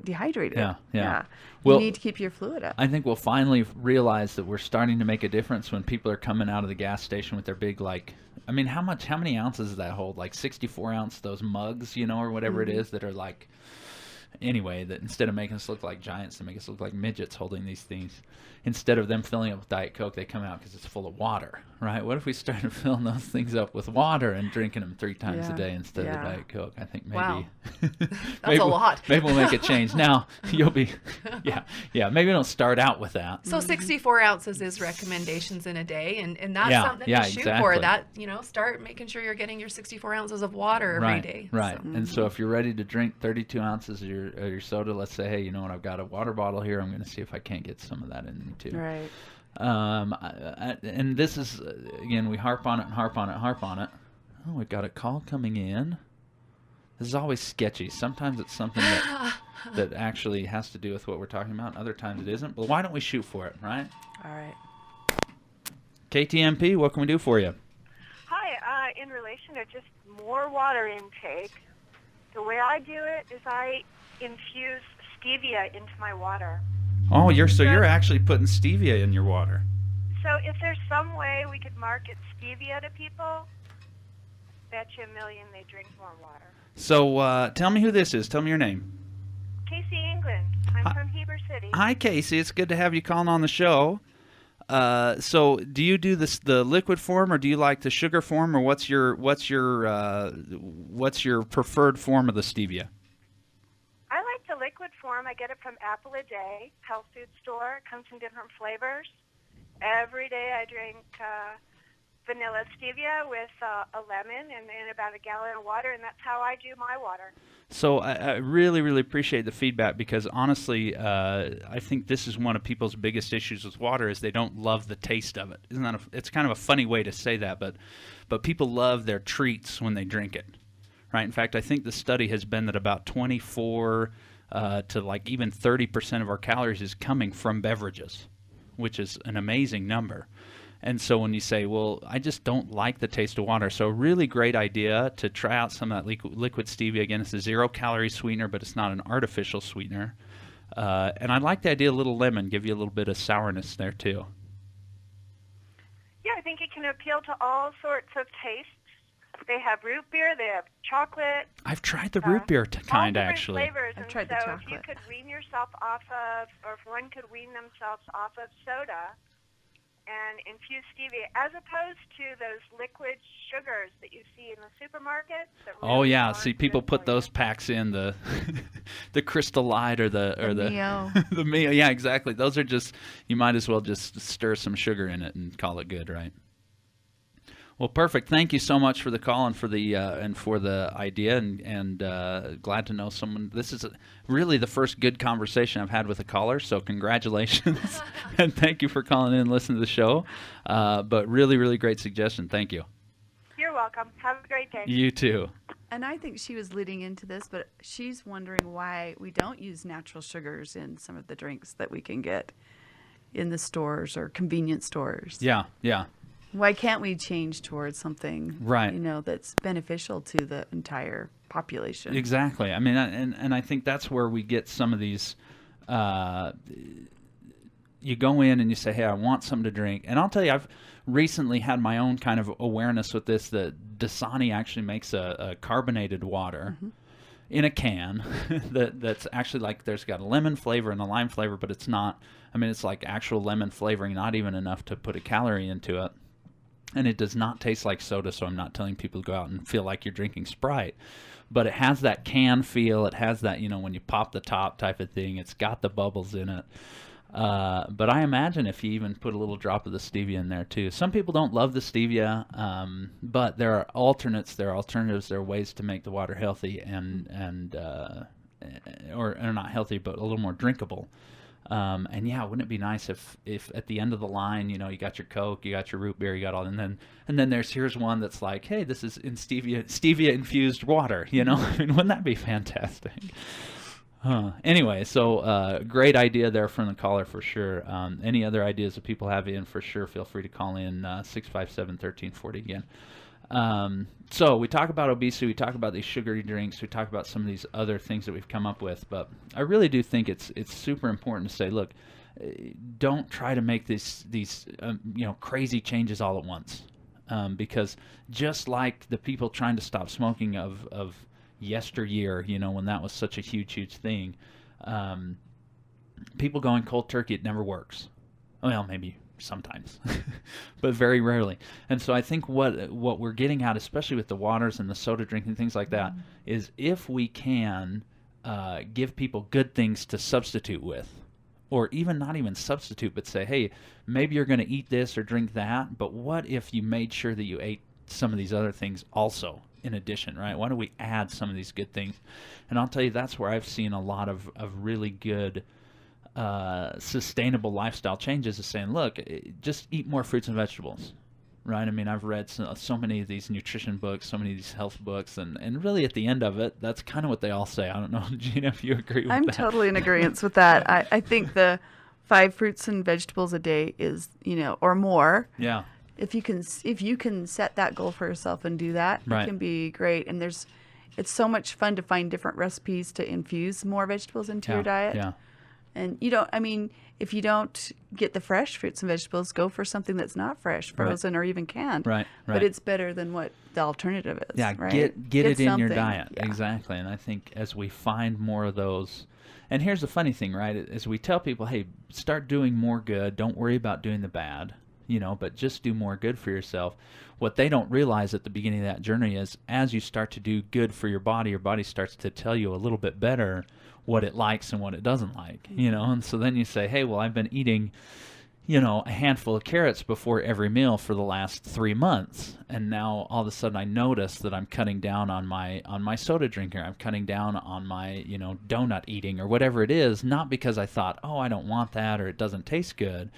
dehydrated. Yeah. You need to keep your fluid up. I think we'll finally realize that we're starting to make a difference when people are coming out of the gas station with their big, like, I mean, how many ounces does that hold? Like 64 ounce, those mugs, you know, or whatever it is that are like, anyway, that instead of making us look like giants, they make us look like midgets holding these things. Instead of them filling up with Diet Coke, they come out because it's full of water, right? What if we started filling those things up with water and drinking them 3 times a day instead of the Diet Coke? I think maybe wow. That's a lot. Maybe we'll make a change. Now you'll be, maybe we don't start out with that. So 64 ounces is recommendations in a day, and that's something to shoot for. That, start making sure you're getting your 64 ounces of water every day. Right. So. And so if you're ready to drink 32 ounces of your soda, let's say, hey, you know what? I've got a water bottle here. I'm going to see if I can't get some of that in me too. Right. And this is, again, we harp on it. Oh, we've got a call coming in. This is always sketchy. Sometimes it's something that actually has to do with what we're talking about. Other times it isn't. But why don't we shoot for it, right? All right. KTMP, what can we do for you? Hi. In relation to just more water intake, the way I do it is I infuse stevia into my water. Oh, you're actually putting stevia in your water. So if there's some way we could market stevia to people, bet you $1 million they drink more water. So tell me who this is. Tell me your name. Casey England. I'm from Heber City. Hi, Casey. It's good to have you calling on the show. So do you do the liquid form, or do you like the sugar form, or what's your preferred form of the stevia? I like the liquid form. I get it from Apple a Day, health food store. It comes in different flavors. Every day I drink vanilla stevia with a lemon and about a gallon of water, and that's how I do my water. So I really, really appreciate the feedback, because honestly, I think this is one of people's biggest issues with water is they don't love the taste of it. Isn't that it's kind of a funny way to say that, but people love their treats when they drink it, right? In fact, I think the study has been that about 24 to like even 30% of our calories is coming from beverages, which is an amazing number. And so when you say, well, I just don't like the taste of water, so a really great idea to try out some of that liquid stevia. Again, it's a 0-calorie sweetener, but it's not an artificial sweetener. And I like the idea of a little lemon, give you a little bit of sourness there too. Yeah, I think it can appeal to all sorts of tastes. They have root beer, they have chocolate. I've tried the root beer kind, actually. Flavors. I've tried the chocolate. If you could wean yourself off of, or if one could wean themselves off of soda and infuse stevia, as opposed to those liquid sugars that you see in the supermarket. See, people put those packs in the the Crystal Light or the Mio. The Mio. Yeah, exactly. Those are just, you might as well just stir some sugar in it and call it good, right? Well, perfect. Thank you so much for the call and for the idea, and glad to know someone. This is really the first good conversation I've had with a caller, so congratulations, and thank you for calling in and listening to the show. But really, really great suggestion. Thank you. You're welcome. Have a great day. You too. And I think she was leading into this, but she's wondering why we don't use natural sugars in some of the drinks that we can get in the stores or convenience stores. Yeah. Why can't we change towards something, right, that's beneficial to the entire population? Exactly. I mean, and I think that's where we get some of these. You go in and you say, hey, I want something to drink. And I'll tell you, I've recently had my own kind of awareness with this, that Dasani actually makes a carbonated water in a can that's actually like, there's got a lemon flavor and a lime flavor, but it's not, I mean, it's like actual lemon flavoring, not even enough to put a calorie into it. And it does not taste like soda, so I'm not telling people to go out and feel like you're drinking Sprite. But it has that can feel. It has that, when you pop the top type of thing. It's got the bubbles in it. But I imagine if you even put a little drop of the stevia in there, too. Some people don't love the stevia, but there are alternates. There are alternatives. There are ways to make the water healthy or not healthy, but a little more drinkable. And yeah, wouldn't it be nice if at the end of the line, you got your Coke, you got your root beer, you got all, and then here's one that's like, hey, this is in stevia infused water, I mean, wouldn't that be fantastic? Anyway, so great idea there from the caller for sure. Any other ideas that people have in, for sure, feel free to call in 657-1340 again. So we talk about obesity, we talk about these sugary drinks, we talk about some of these other things that we've come up with, but I really do think it's super important to say, look, don't try to make these crazy changes all at once, because just like the people trying to stop smoking of yesteryear, when that was such a huge thing. People going cold turkey, it never works. Well, maybe sometimes, but very rarely. And so I think what we're getting at, especially with the waters and the soda drinking, things like that, is if we can give people good things to substitute with, or even not even substitute, but say, hey, maybe you're going to eat this or drink that, but what if you made sure that you ate some of these other things also in addition, right? Why don't we add some of these good things? And I'll tell you, that's where I've seen a lot of really good sustainable lifestyle changes, is saying, look, just eat more fruits and vegetables, right? I mean, I've read so many of these nutrition books, so many of these health books, and really at the end of it, that's kind of what they all say. I don't know, Gina, if you agree with that. I'm totally in agreement with that. I think the 5 fruits and vegetables a day is, or more. Yeah. If you can set that goal for yourself and do that, Right. It can be great. And it's so much fun to find different recipes to infuse more vegetables into your diet. Yeah. And if you don't get the fresh fruits and vegetables, go for something that's not fresh, frozen, or even canned. Right. But it's better than what the alternative is. Yeah, right? get it in your something. diet. Yeah. Exactly. And I think as we find more of those, and here's the funny thing, right? As we tell people, hey, start doing more good. Don't worry about doing the bad, but just do more good for yourself. What they don't realize at the beginning of that journey is, as you start to do good for your body starts to tell you a little bit better what it likes and what it doesn't like, and so then you say, hey, well, I've been eating, a handful of carrots before every meal for the last 3 months, and now all of a sudden I notice that I'm cutting down on my soda drinking, I'm cutting down on my, donut eating or whatever it is, not because I thought, oh, I don't want that or it doesn't taste good,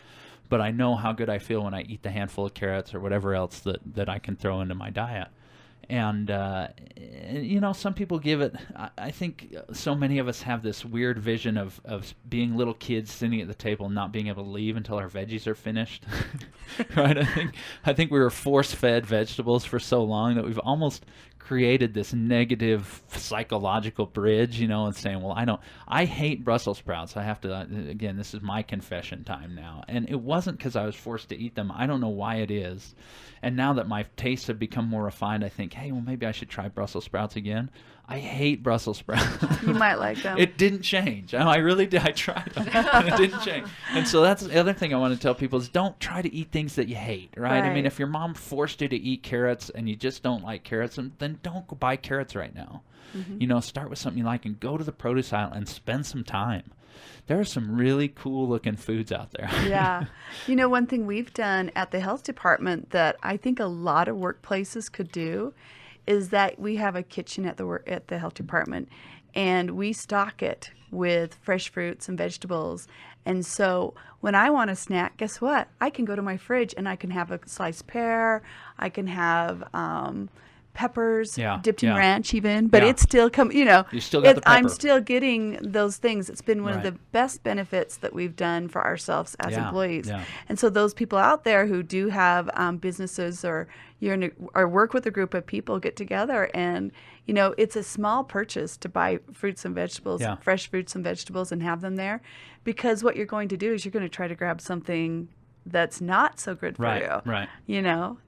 but I know how good I feel when I eat the handful of carrots or whatever else that I can throw into my diet. And, some people give it, I think so many of us have this weird vision of being little kids sitting at the table and not being able to leave until our veggies are finished, right? I think we were force-fed vegetables for so long that we've almost created this negative psychological bridge, and saying, well, I hate Brussels sprouts. I have to, again, this is my confession time now. And it wasn't because I was forced to eat them. I don't know why it is. And now that my tastes have become more refined, I think, hey, well, maybe I should try Brussels sprouts again. I hate Brussels sprouts. You might like them. It didn't change. I really did. I tried them, and it didn't change. And so that's the other thing I want to tell people is don't try to eat things that you hate, right? I mean, if your mom forced you to eat carrots and you just don't like carrots, then don't go buy carrots right now. Mm-hmm. Start with something you like and go to the produce aisle and spend some time. There are some really cool looking foods out there. Yeah. One thing we've done at the health department that I think a lot of workplaces could do is that we have a kitchen at the health department, and we stock it with fresh fruits and vegetables. And so when I want a snack, guess what? I can go to my fridge and I can have a sliced pear. I can have peppers dipped in ranch even, but it's still you still got the pepper. I'm still getting those things. It's been one of the best benefits that we've done for ourselves as employees. Yeah. And so those people out there who do have businesses or or work with a group of people, get together, and it's a small purchase to buy fruits and vegetables, fresh fruits and vegetables, and have them there, because what you're going to do is you're going to try to grab something that's not so good for you. Right.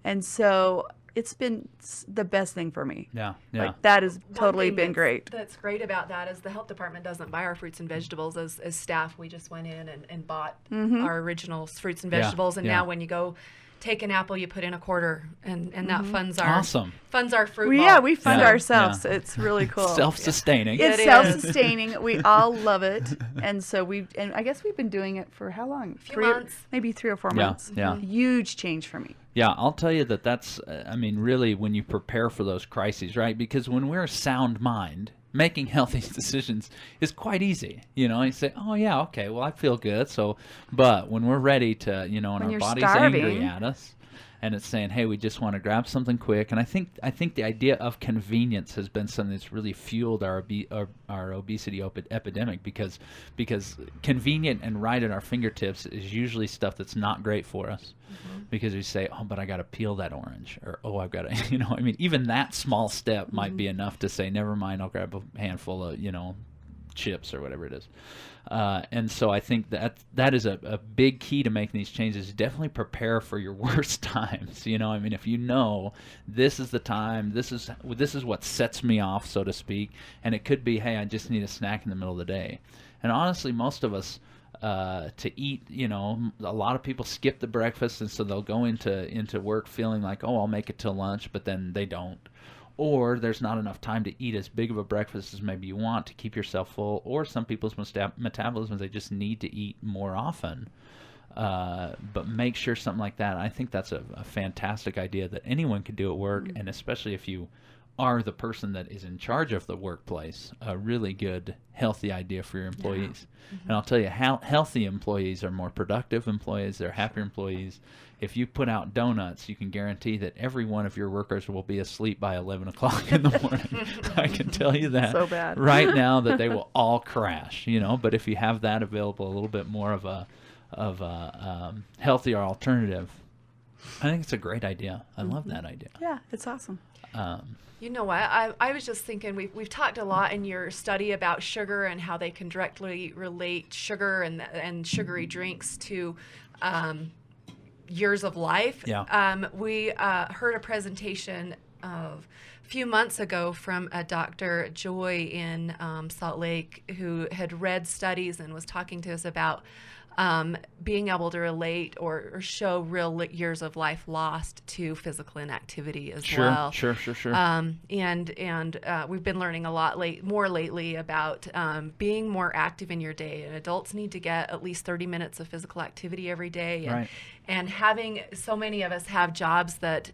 And so it's been the best thing for me. Yeah. That has totally been great. That's great about that is the health department doesn't buy our fruits and vegetables as staff. We just went in and bought our original fruits and vegetables. And now when you go take an apple, you put in a quarter, and that funds our fruit bowl. We fund ourselves. Yeah. It's really cool. Self-sustaining. It's self-sustaining. We all love it, and so I guess we've been doing it for how long? A few months. Maybe 3 or 4 months. Yeah. Huge change for me. Yeah, I'll tell you that's, really when you prepare for those crises, right? Because when we're a sound mind, making healthy decisions is quite easy. You say, oh, yeah, okay, well, I feel good. But when we're ready to, and our body's angry at us, and it's saying, hey, we just want to grab something quick. And I think the idea of convenience has been something that's really fueled our obesity epidemic, because convenient and right at our fingertips is usually stuff that's not great for us. Mm-hmm. Because we say, oh, but I got to peel that orange, or oh, I've got to, even that small step might be enough to say, never mind, I'll grab a handful of, chips or whatever it is. And so I think that is a big key to making these changes. Definitely prepare for your worst times. You know, I mean, if you know this is the time, this is what sets me off, so to speak, and it could be, hey, I just need a snack in the middle of the day. And honestly, most of us, to eat, you know, a lot of people skip the breakfast, and so they'll go into work feeling like, oh, I'll make it till lunch, but then they don't. Or there's not enough time to eat as big of a breakfast as maybe you want to keep yourself full. Or some people's metabolisms, they just need to eat more often. But make sure something like that. I think that's a fantastic idea that anyone can do at work, and especially if you are the person that is in charge of the workplace, a really good, healthy idea for your employees. Yeah. And I'll tell you, healthy employees are more productive employees. They're happier employees. If you put out donuts, you can guarantee that every one of your workers will be asleep by 11 o'clock in the morning. I can tell you that so bad. Right now, that they will all crash, you know. But if you have that available, a little bit more of a healthier alternative, I think it's a great idea. I love that idea. Yeah, it's awesome. You know what? I was just thinking, we've talked a lot in your study about sugar and how they can directly relate sugar and sugary drinks to years of life. Yeah. We heard a presentation a few months ago from a Dr. Joy in Salt Lake, who had read studies and was talking to us about being able to relate or show real years of life lost to physical inactivity as well. Sure. And we've been learning a lot more lately about being more active in your day. And adults need to get at least 30 minutes of physical activity every day. And, right. And having so many of us have jobs that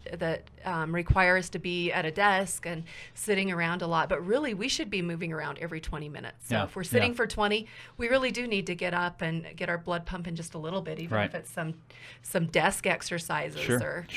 require us to be at a desk and sitting around a lot, but really we should be moving around every 20 minutes. So if we're sitting for 20, we really do need to get up and get our blood pumping just a little bit, even if it's some desk exercises or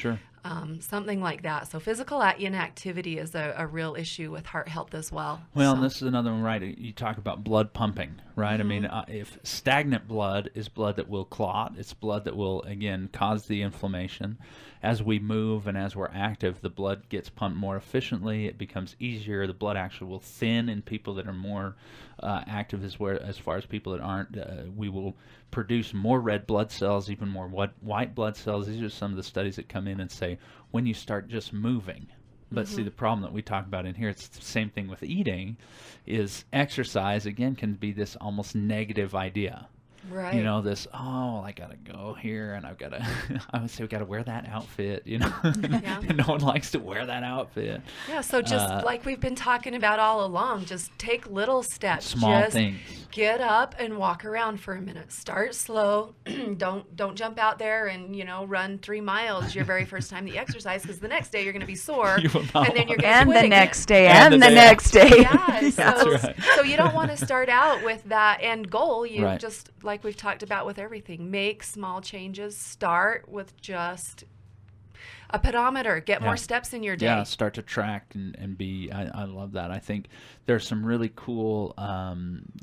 something like that. So physical inactivity is a real issue with heart health as well. Well, and this is another one, right? You talk about blood pumping, right? I mean, if stagnant blood is blood that will clot, it's blood that will, again, cause the inflammation. As we move and as we're active, the blood gets pumped more efficiently. It becomes easier. The blood actually will thin in people that are more active, as far as people that aren't. We will produce more red blood cells, even more white blood cells. These are some of the studies that come in and say when you start just moving. But see, the problem that we talk about in here, it's the same thing with eating, is exercise, again, can be this almost negative idea. Right. You know, this, oh, I got to go here and I've got to, I would say, we've got to wear that outfit, you know. And no one likes to wear that outfit. Yeah, so just like we've been talking about all along, just take little steps. Small things. Get up and walk around for a minute. Start slow. Don't jump out there and, you know, run 3 miles your very first time that you exercise, because the next day you're going to be sore. And then you're going to And quit the next day, and the next day. Yeah, so you don't want to start out with that end goal. You just, like we've talked about with everything, make small changes. Start with just a pedometer. Get more steps in your day. Yeah, start to track and be. I love that. I think there's some really cool,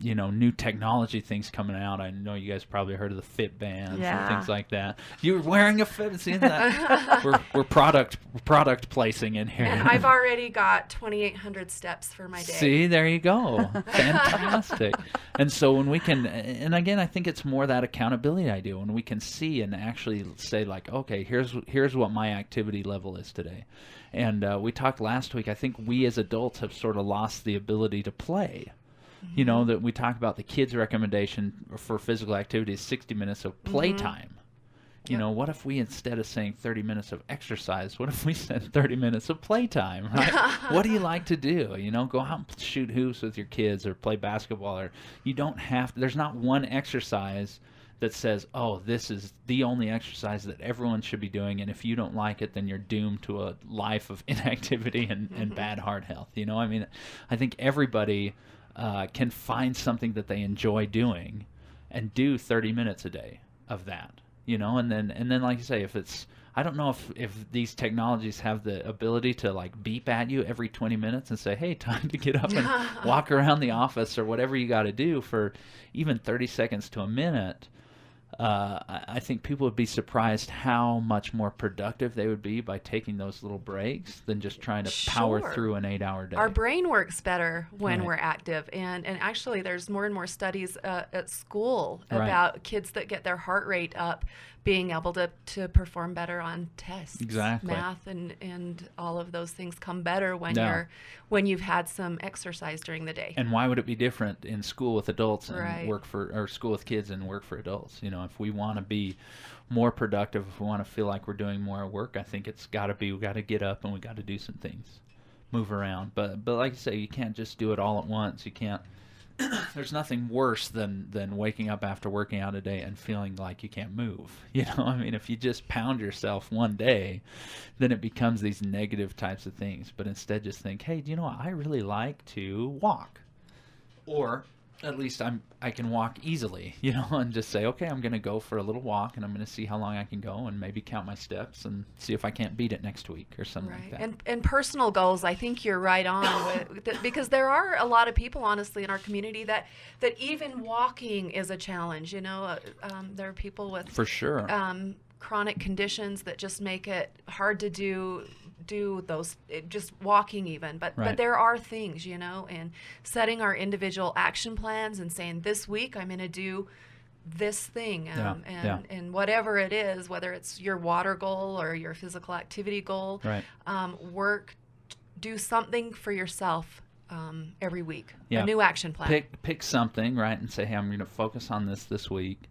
you know, new technology things coming out. I know you guys probably heard of the Fit bands and things like that. You're wearing a Fit. See that? we're product placing in here. And I've already got 2,800 steps for my day. See, there you go. Fantastic. And so when we can, and again, I think it's more that accountability idea, when we can see and actually say, like, okay, here's what my activity level is today. And we talked last week, I think we as adults have sort of lost the ability to play. You know, that we talk about the kids' recommendation for physical activity is 60 minutes of playtime. You know, what if we, instead of saying 30 minutes of exercise, what if we said 30 minutes of playtime, right? What do you like to do? You know, go out and shoot hoops with your kids or play basketball. Or you don't have to, there's not one exercise that says, oh, this is the only exercise that everyone should be doing, and if you don't like it, then you're doomed to a life of inactivity and bad heart health. You know, I mean, I think everybody can find something that they enjoy doing and do 30 minutes a day of that. You know, and then like you say, if it's, I don't know if these technologies have the ability to like beep at you every 20 minutes and say, hey, time to get up and walk around the office or whatever you got to do for even 30 seconds to a minute. I think people would be surprised how much more productive they would be by taking those little breaks than just trying to power through an 8-hour day. Our brain works better when Right. we're active. And actually, there's more and more studies at school about kids that get their heart rate up being able to perform better on tests. Exactly. Math and all of those things come better when Yeah. you've had some exercise during the day. And why would it be different in school with adults and Right. or school with kids and work for adults? You know, if we want to be more productive, if we want to feel like we're doing more work, I think it's got to be, we got to get up and we got to do some things, move around. But like you say, you can't just do it all at once. You can't. There's nothing worse than waking up after working out a day and feeling like you can't move. You know, I mean, if you just pound yourself one day, then it becomes these negative types of things. But instead just think, hey, do you know what? I really like to walk. Or at least I can walk easily, you know, and just say, okay, I'm going to go for a little walk and I'm going to see how long I can go and maybe count my steps and see if I can't beat it next week or something like that. And personal goals, I think you're right on with because there are a lot of people, honestly, in our community that even walking is a challenge. You know, there are people with For sure. chronic conditions that just make it hard to do those, just walking even, but there are things, you know, and setting our individual action plans and saying, this week I'm going to do this thing, and whatever it is, whether it's your water goal or your physical activity goal, do something for yourself every week, a new action plan. Pick something, right, and say, hey, I'm going to focus on this week.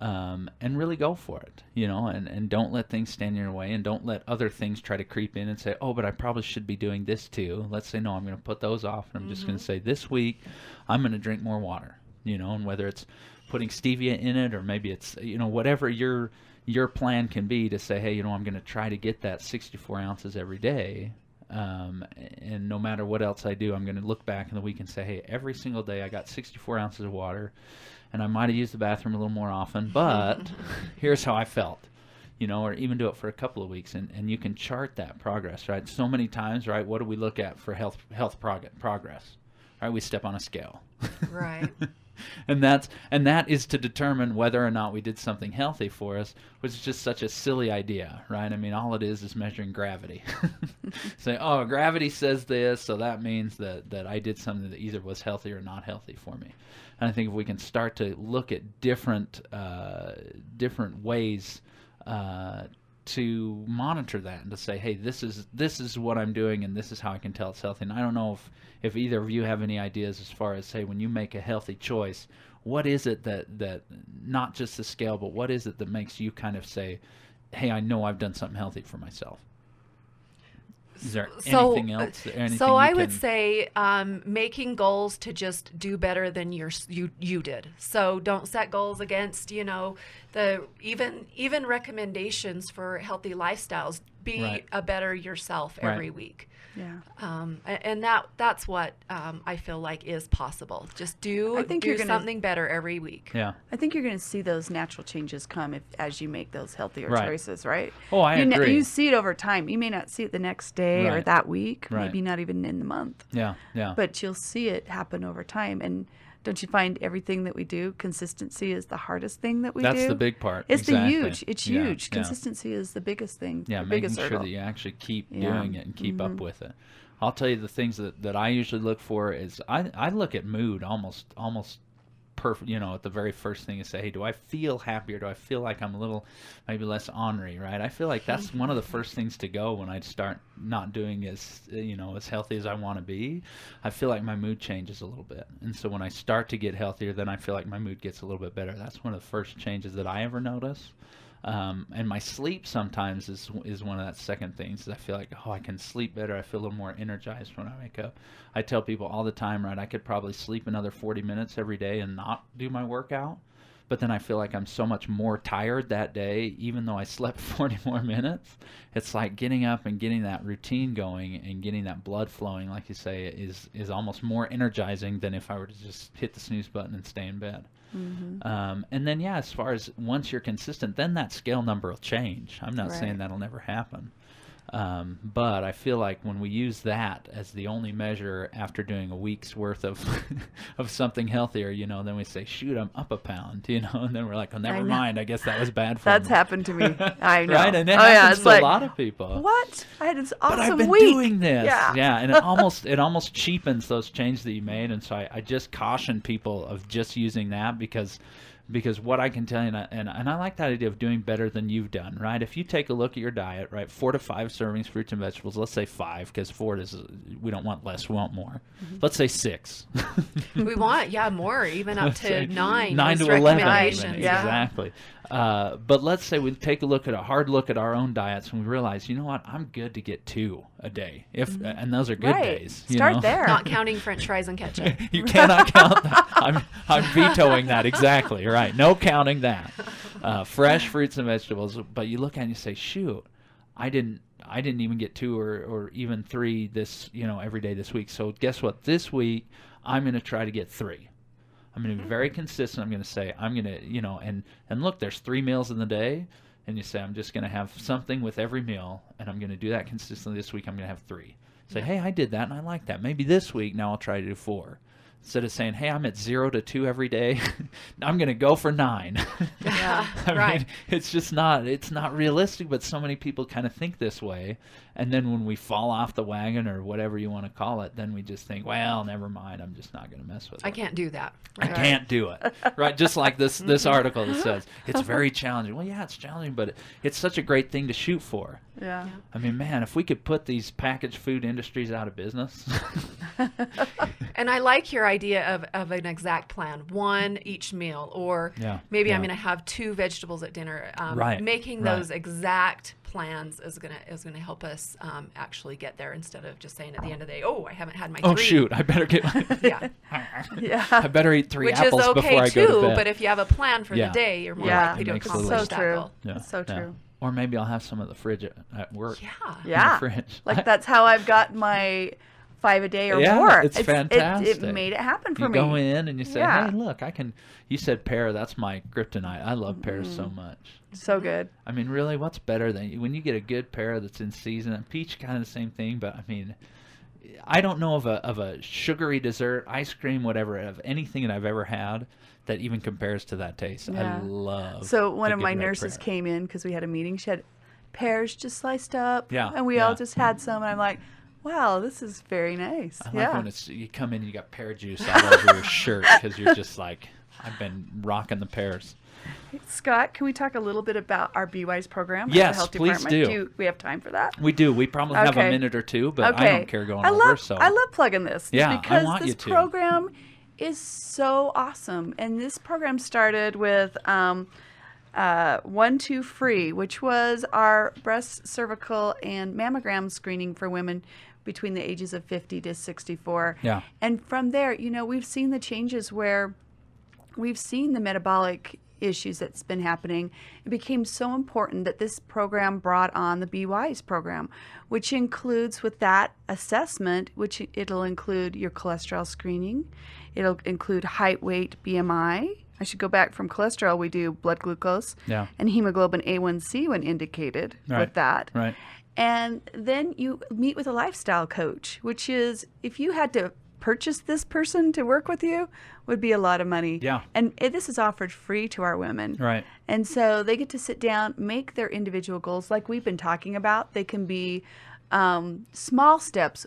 And really go for it, you know, and don't let things stand in your way, and don't let other things try to creep in and say, oh, but I probably should be doing this too. Let's say, no, I'm going to put those off, and I'm just going to say, this week I'm going to drink more water, you know, and whether it's putting stevia in it or maybe it's, you know, whatever your plan can be to say, hey, you know, I'm going to try to get that 64 ounces every day. And no matter what else I do, I'm going to look back in the week and say, hey, every single day I got 64 ounces of water. And I might have used the bathroom a little more often, but here's how I felt, you know, or even do it for a couple of weeks. And you can chart that progress, right? So many times, right, what do we look at for health progress? Right, we step on a scale. Right. And that is to determine whether or not we did something healthy for us, which is just such a silly idea, right? I mean, all it is measuring gravity. Say, oh, gravity says this, so that means that I did something that either was healthy or not healthy for me. And I think if we can start to look at different ways to monitor that and to say, hey, this is what I'm doing and this is how I can tell it's healthy. And I don't know if either of you have any ideas as far as, say, when you make a healthy choice, what is it that not just the scale, but what is it that makes you kind of say, hey, I know I've done something healthy for myself? Is there anything else? So I would say making goals to just do better than you did. So don't set goals against, you know, the even recommendations for healthy lifestyles. Be a better yourself every week. Yeah. And that's what I feel like is possible. Just do something better every week. Yeah. I think you're going to see those natural changes come as you make those healthier choices, right? Oh, I agree. You see it over time. You may not see it the next day or that week, maybe not even in the month. Yeah, yeah. But you'll see it happen over time. And don't you find everything that we do, consistency is the hardest thing that we do? That's the big part. It's exactly. It's huge. Consistency is the biggest thing. Yeah, the making biggest sure hurdle. that you actually keep doing it and keep up with it. I'll tell you the things that I usually look for is I look at mood almost perfect, you know, at the very first thing is say, hey, do I feel happy or do I feel like I'm a little maybe less ornery, right? I feel like that's one of the first things to go when I start not doing as healthy as I want to be. I feel like my mood changes a little bit. And so when I start to get healthier, then I feel like my mood gets a little bit better. That's one of the first changes that I ever notice. And my sleep sometimes is one of that second things. I feel like, oh, I can sleep better. I feel a little more energized when I wake up. I tell people all the time, right, I could probably sleep another 40 minutes every day and not do my workout. But then I feel like I'm so much more tired that day, even though I slept 40 more minutes. It's like getting up and getting that routine going and getting that blood flowing, like you say, is almost more energizing than if I were to just hit the snooze button and stay in bed. Mm-hmm. And then, as far as once you're consistent, then that scale number will change. I'm not saying that'll never happen. But I feel like when we use that as the only measure after doing a week's worth of of something healthier, then we say, shoot, I'm up a pound, and then we're like, oh, never mind. I guess that was bad for me. That's happened to me. I know. Right? And it happens to a lot of people. What? I had this awesome but I've been week. doing this. Yeah. And it almost cheapens those changes that you made. And so I just caution people of just using that because what I can tell you, and I like that idea of doing better than you've done, right? If you take a look at your diet, right, 4 to 5 servings fruits and vegetables, let's say 5, because 4 is, we don't want less, we want more. Let's say 6. We want, more, even up to 9. 9 to 11, recommendations. Exactly. But let's say we take a hard look at our own diets and we realize, you know what, I'm good to get 2 a day, and those are good days. Start there. Not counting French fries and ketchup. You cannot count that. I'm vetoing that exactly. Right. No counting that. Fresh fruits and vegetables. But you look at it and you say, shoot, I didn't even get 2 or even 3 this every day this week. So guess what? This week I'm going to try to get 3. I'm going to be very consistent. I'm going to say I'm going to and look, there's 3 meals in the day. And you say, I'm just going to have something with every meal, and I'm going to do that consistently this week. I'm going to have 3. Say, hey, I did that, and I like that. Maybe this week, now I'll try to do 4. Instead of saying, hey, I'm at 0 to 2 every day, I'm going to go for 9. Yeah, I mean, it's not realistic, but so many people kind of think this way. And then when we fall off the wagon or whatever you want to call it, then we just think, well, never mind. I'm just not going to mess with it. I can't do that. Right? I can't do it. Right? Just like this article that says, it's very challenging. Well, yeah, it's challenging, but it's such a great thing to shoot for. Yeah. I mean, man, if we could put these packaged food industries out of business. And I like your idea of an exact plan, 1 each meal, or maybe I'm going to have 2 vegetables at dinner. Making those exact plans is gonna help us actually get there, instead of just saying at the end of the day, oh, I haven't had my 3. Oh shoot, I better get my I better eat 3 apples before I go to bed. Which is okay too, but if you have a plan for the day, you're more likely to accomplish that goal. So true. Or maybe I'll have some of the fridge at work. Yeah. In the fridge. Like that's how I've got my 5 a day or yeah, more. It's fantastic. It made it happen for me. You go in and you say, hey, look, I can. You said pear. That's my kryptonite. I love pears so much. So good. I mean, really, what's better than when you get a good pear that's in season? And peach, kind of the same thing. But I mean, I don't know of a sugary dessert, ice cream, whatever, of anything that I've ever had that even compares to that taste. Yeah. I love. So one of my nurses came in because we had a meeting. She had pears just sliced up. Yeah. And we all just had some. And I'm like, wow, this is very nice. I like when you come in and you got pear juice all over your shirt because you're just like, I've been rocking the pears. Hey, Scott, can we talk a little bit about our Be Wise program? Yes, at the Health please Department? do. We have time for that? We do. We probably have a minute or two, but I don't care going over. So I love plugging this. Yeah, because I want this you to. program is so awesome. And this program started with 1-2 Free, which was our breast, cervical, and mammogram screening for women between the ages of 50 to 64. Yeah. And from there, we've seen the changes where we've seen the metabolic issues that's been happening. It became so important that this program brought on the Be Wise program, which includes with that assessment, which it'll include your cholesterol screening. It'll include height, weight, BMI. I should go back from cholesterol. We do blood glucose and hemoglobin A1C when indicated with that. Right. And then you meet with a lifestyle coach, which is if you had to purchase this person to work with you, would be a lot of money. Yeah. And this is offered free to our women. Right. And so they get to sit down, make their individual goals like we've been talking about. They can be small steps.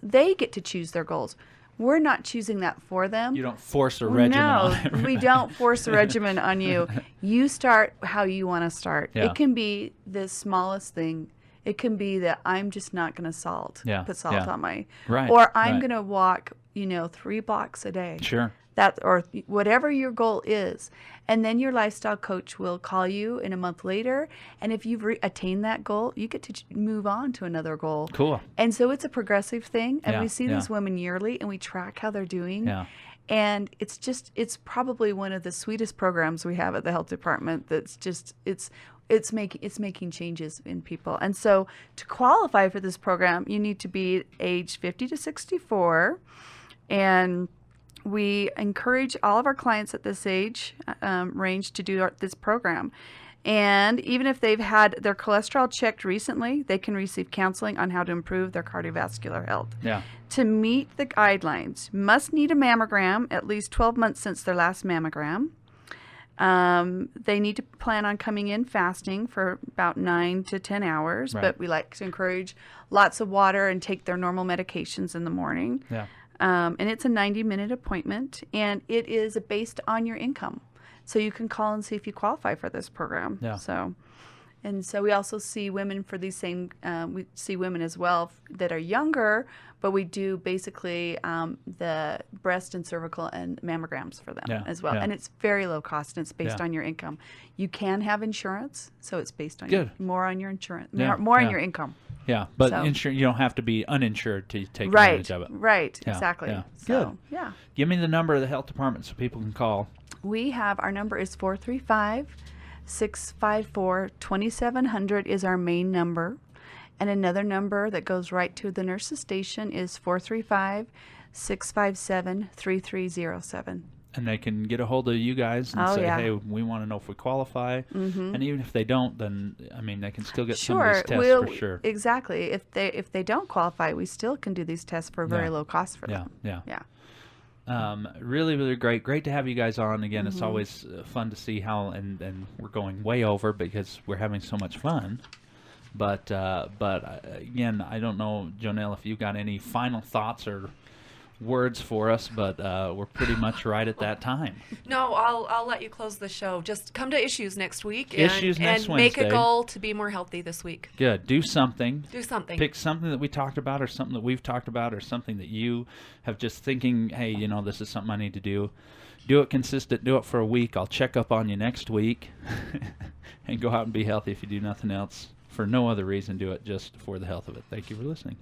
They get to choose their goals. We're not choosing that for them. You don't force a regimen on them. No, we don't force a regimen on you. You start how you want to start. Yeah. It can be the smallest thing. It can be that I'm just not going to put salt on my, or I'm going to walk, 3 blocks a day. Sure. That, or whatever your goal is. And then your lifestyle coach will call you in a month later. And if you've attained that goal, you get to move on to another goal. Cool. And so it's a progressive thing. And we see yeah. these women yearly and we track how they're doing. Yeah. And it's probably one of the sweetest programs we have at the health department. That's just, it's making changes in people. And so to qualify for this program, you need to be age 50 to 64. And we encourage all of our clients at this age range to do this program. And even if they've had their cholesterol checked recently, they can receive counseling on how to improve their cardiovascular health. Yeah. To meet the guidelines, must need a mammogram at least 12 months since their last mammogram. They need to plan on coming in fasting for about 9 to 10 hours, but we like to encourage lots of water and take their normal medications in the morning. Yeah. And it's a 90-minute appointment, and it is based on your income. So you can call and see if you qualify for this program. Yeah. So we also see women for these same, we see women as well that are younger, but we do basically the breast and cervical and mammograms for them as well. Yeah. And it's very low cost, and it's based on your income. You can have insurance, so it's based on more on your insurance, more on your income. Yeah, but you don't have to be uninsured to take advantage of it. Right, exactly. Yeah. So, Good. Yeah. Give me the number of the health department so people can call. Our number is 435-654-2700 is our main number. And another number that goes right to the nurse's station is 435-657-3307. And they can get a hold of you guys and say, hey, we want to know if we qualify. Mm-hmm. And even if they don't, then, I mean, they can still get some of these tests for sure. Exactly. If they don't qualify, we still can do these tests for very low cost for them. Yeah. Really, really great. Great to have you guys on again. It's always fun to see how, and we're going way over because we're having so much fun. But again, I don't know, Jonelle, if you got any final thoughts or words for us, but we're pretty much right at that time. No, I'll let you close the show. Just come to Issues next week and make a goal to be more healthy this week. Good. Do something. Pick something that we talked about or something that we've talked about or something that you have just thinking, hey, this is something I need to do. Do it consistent. Do it for a week. I'll check up on you next week and go out and be healthy if you do nothing else. For no other reason, do it just for the health of it. Thank you for listening.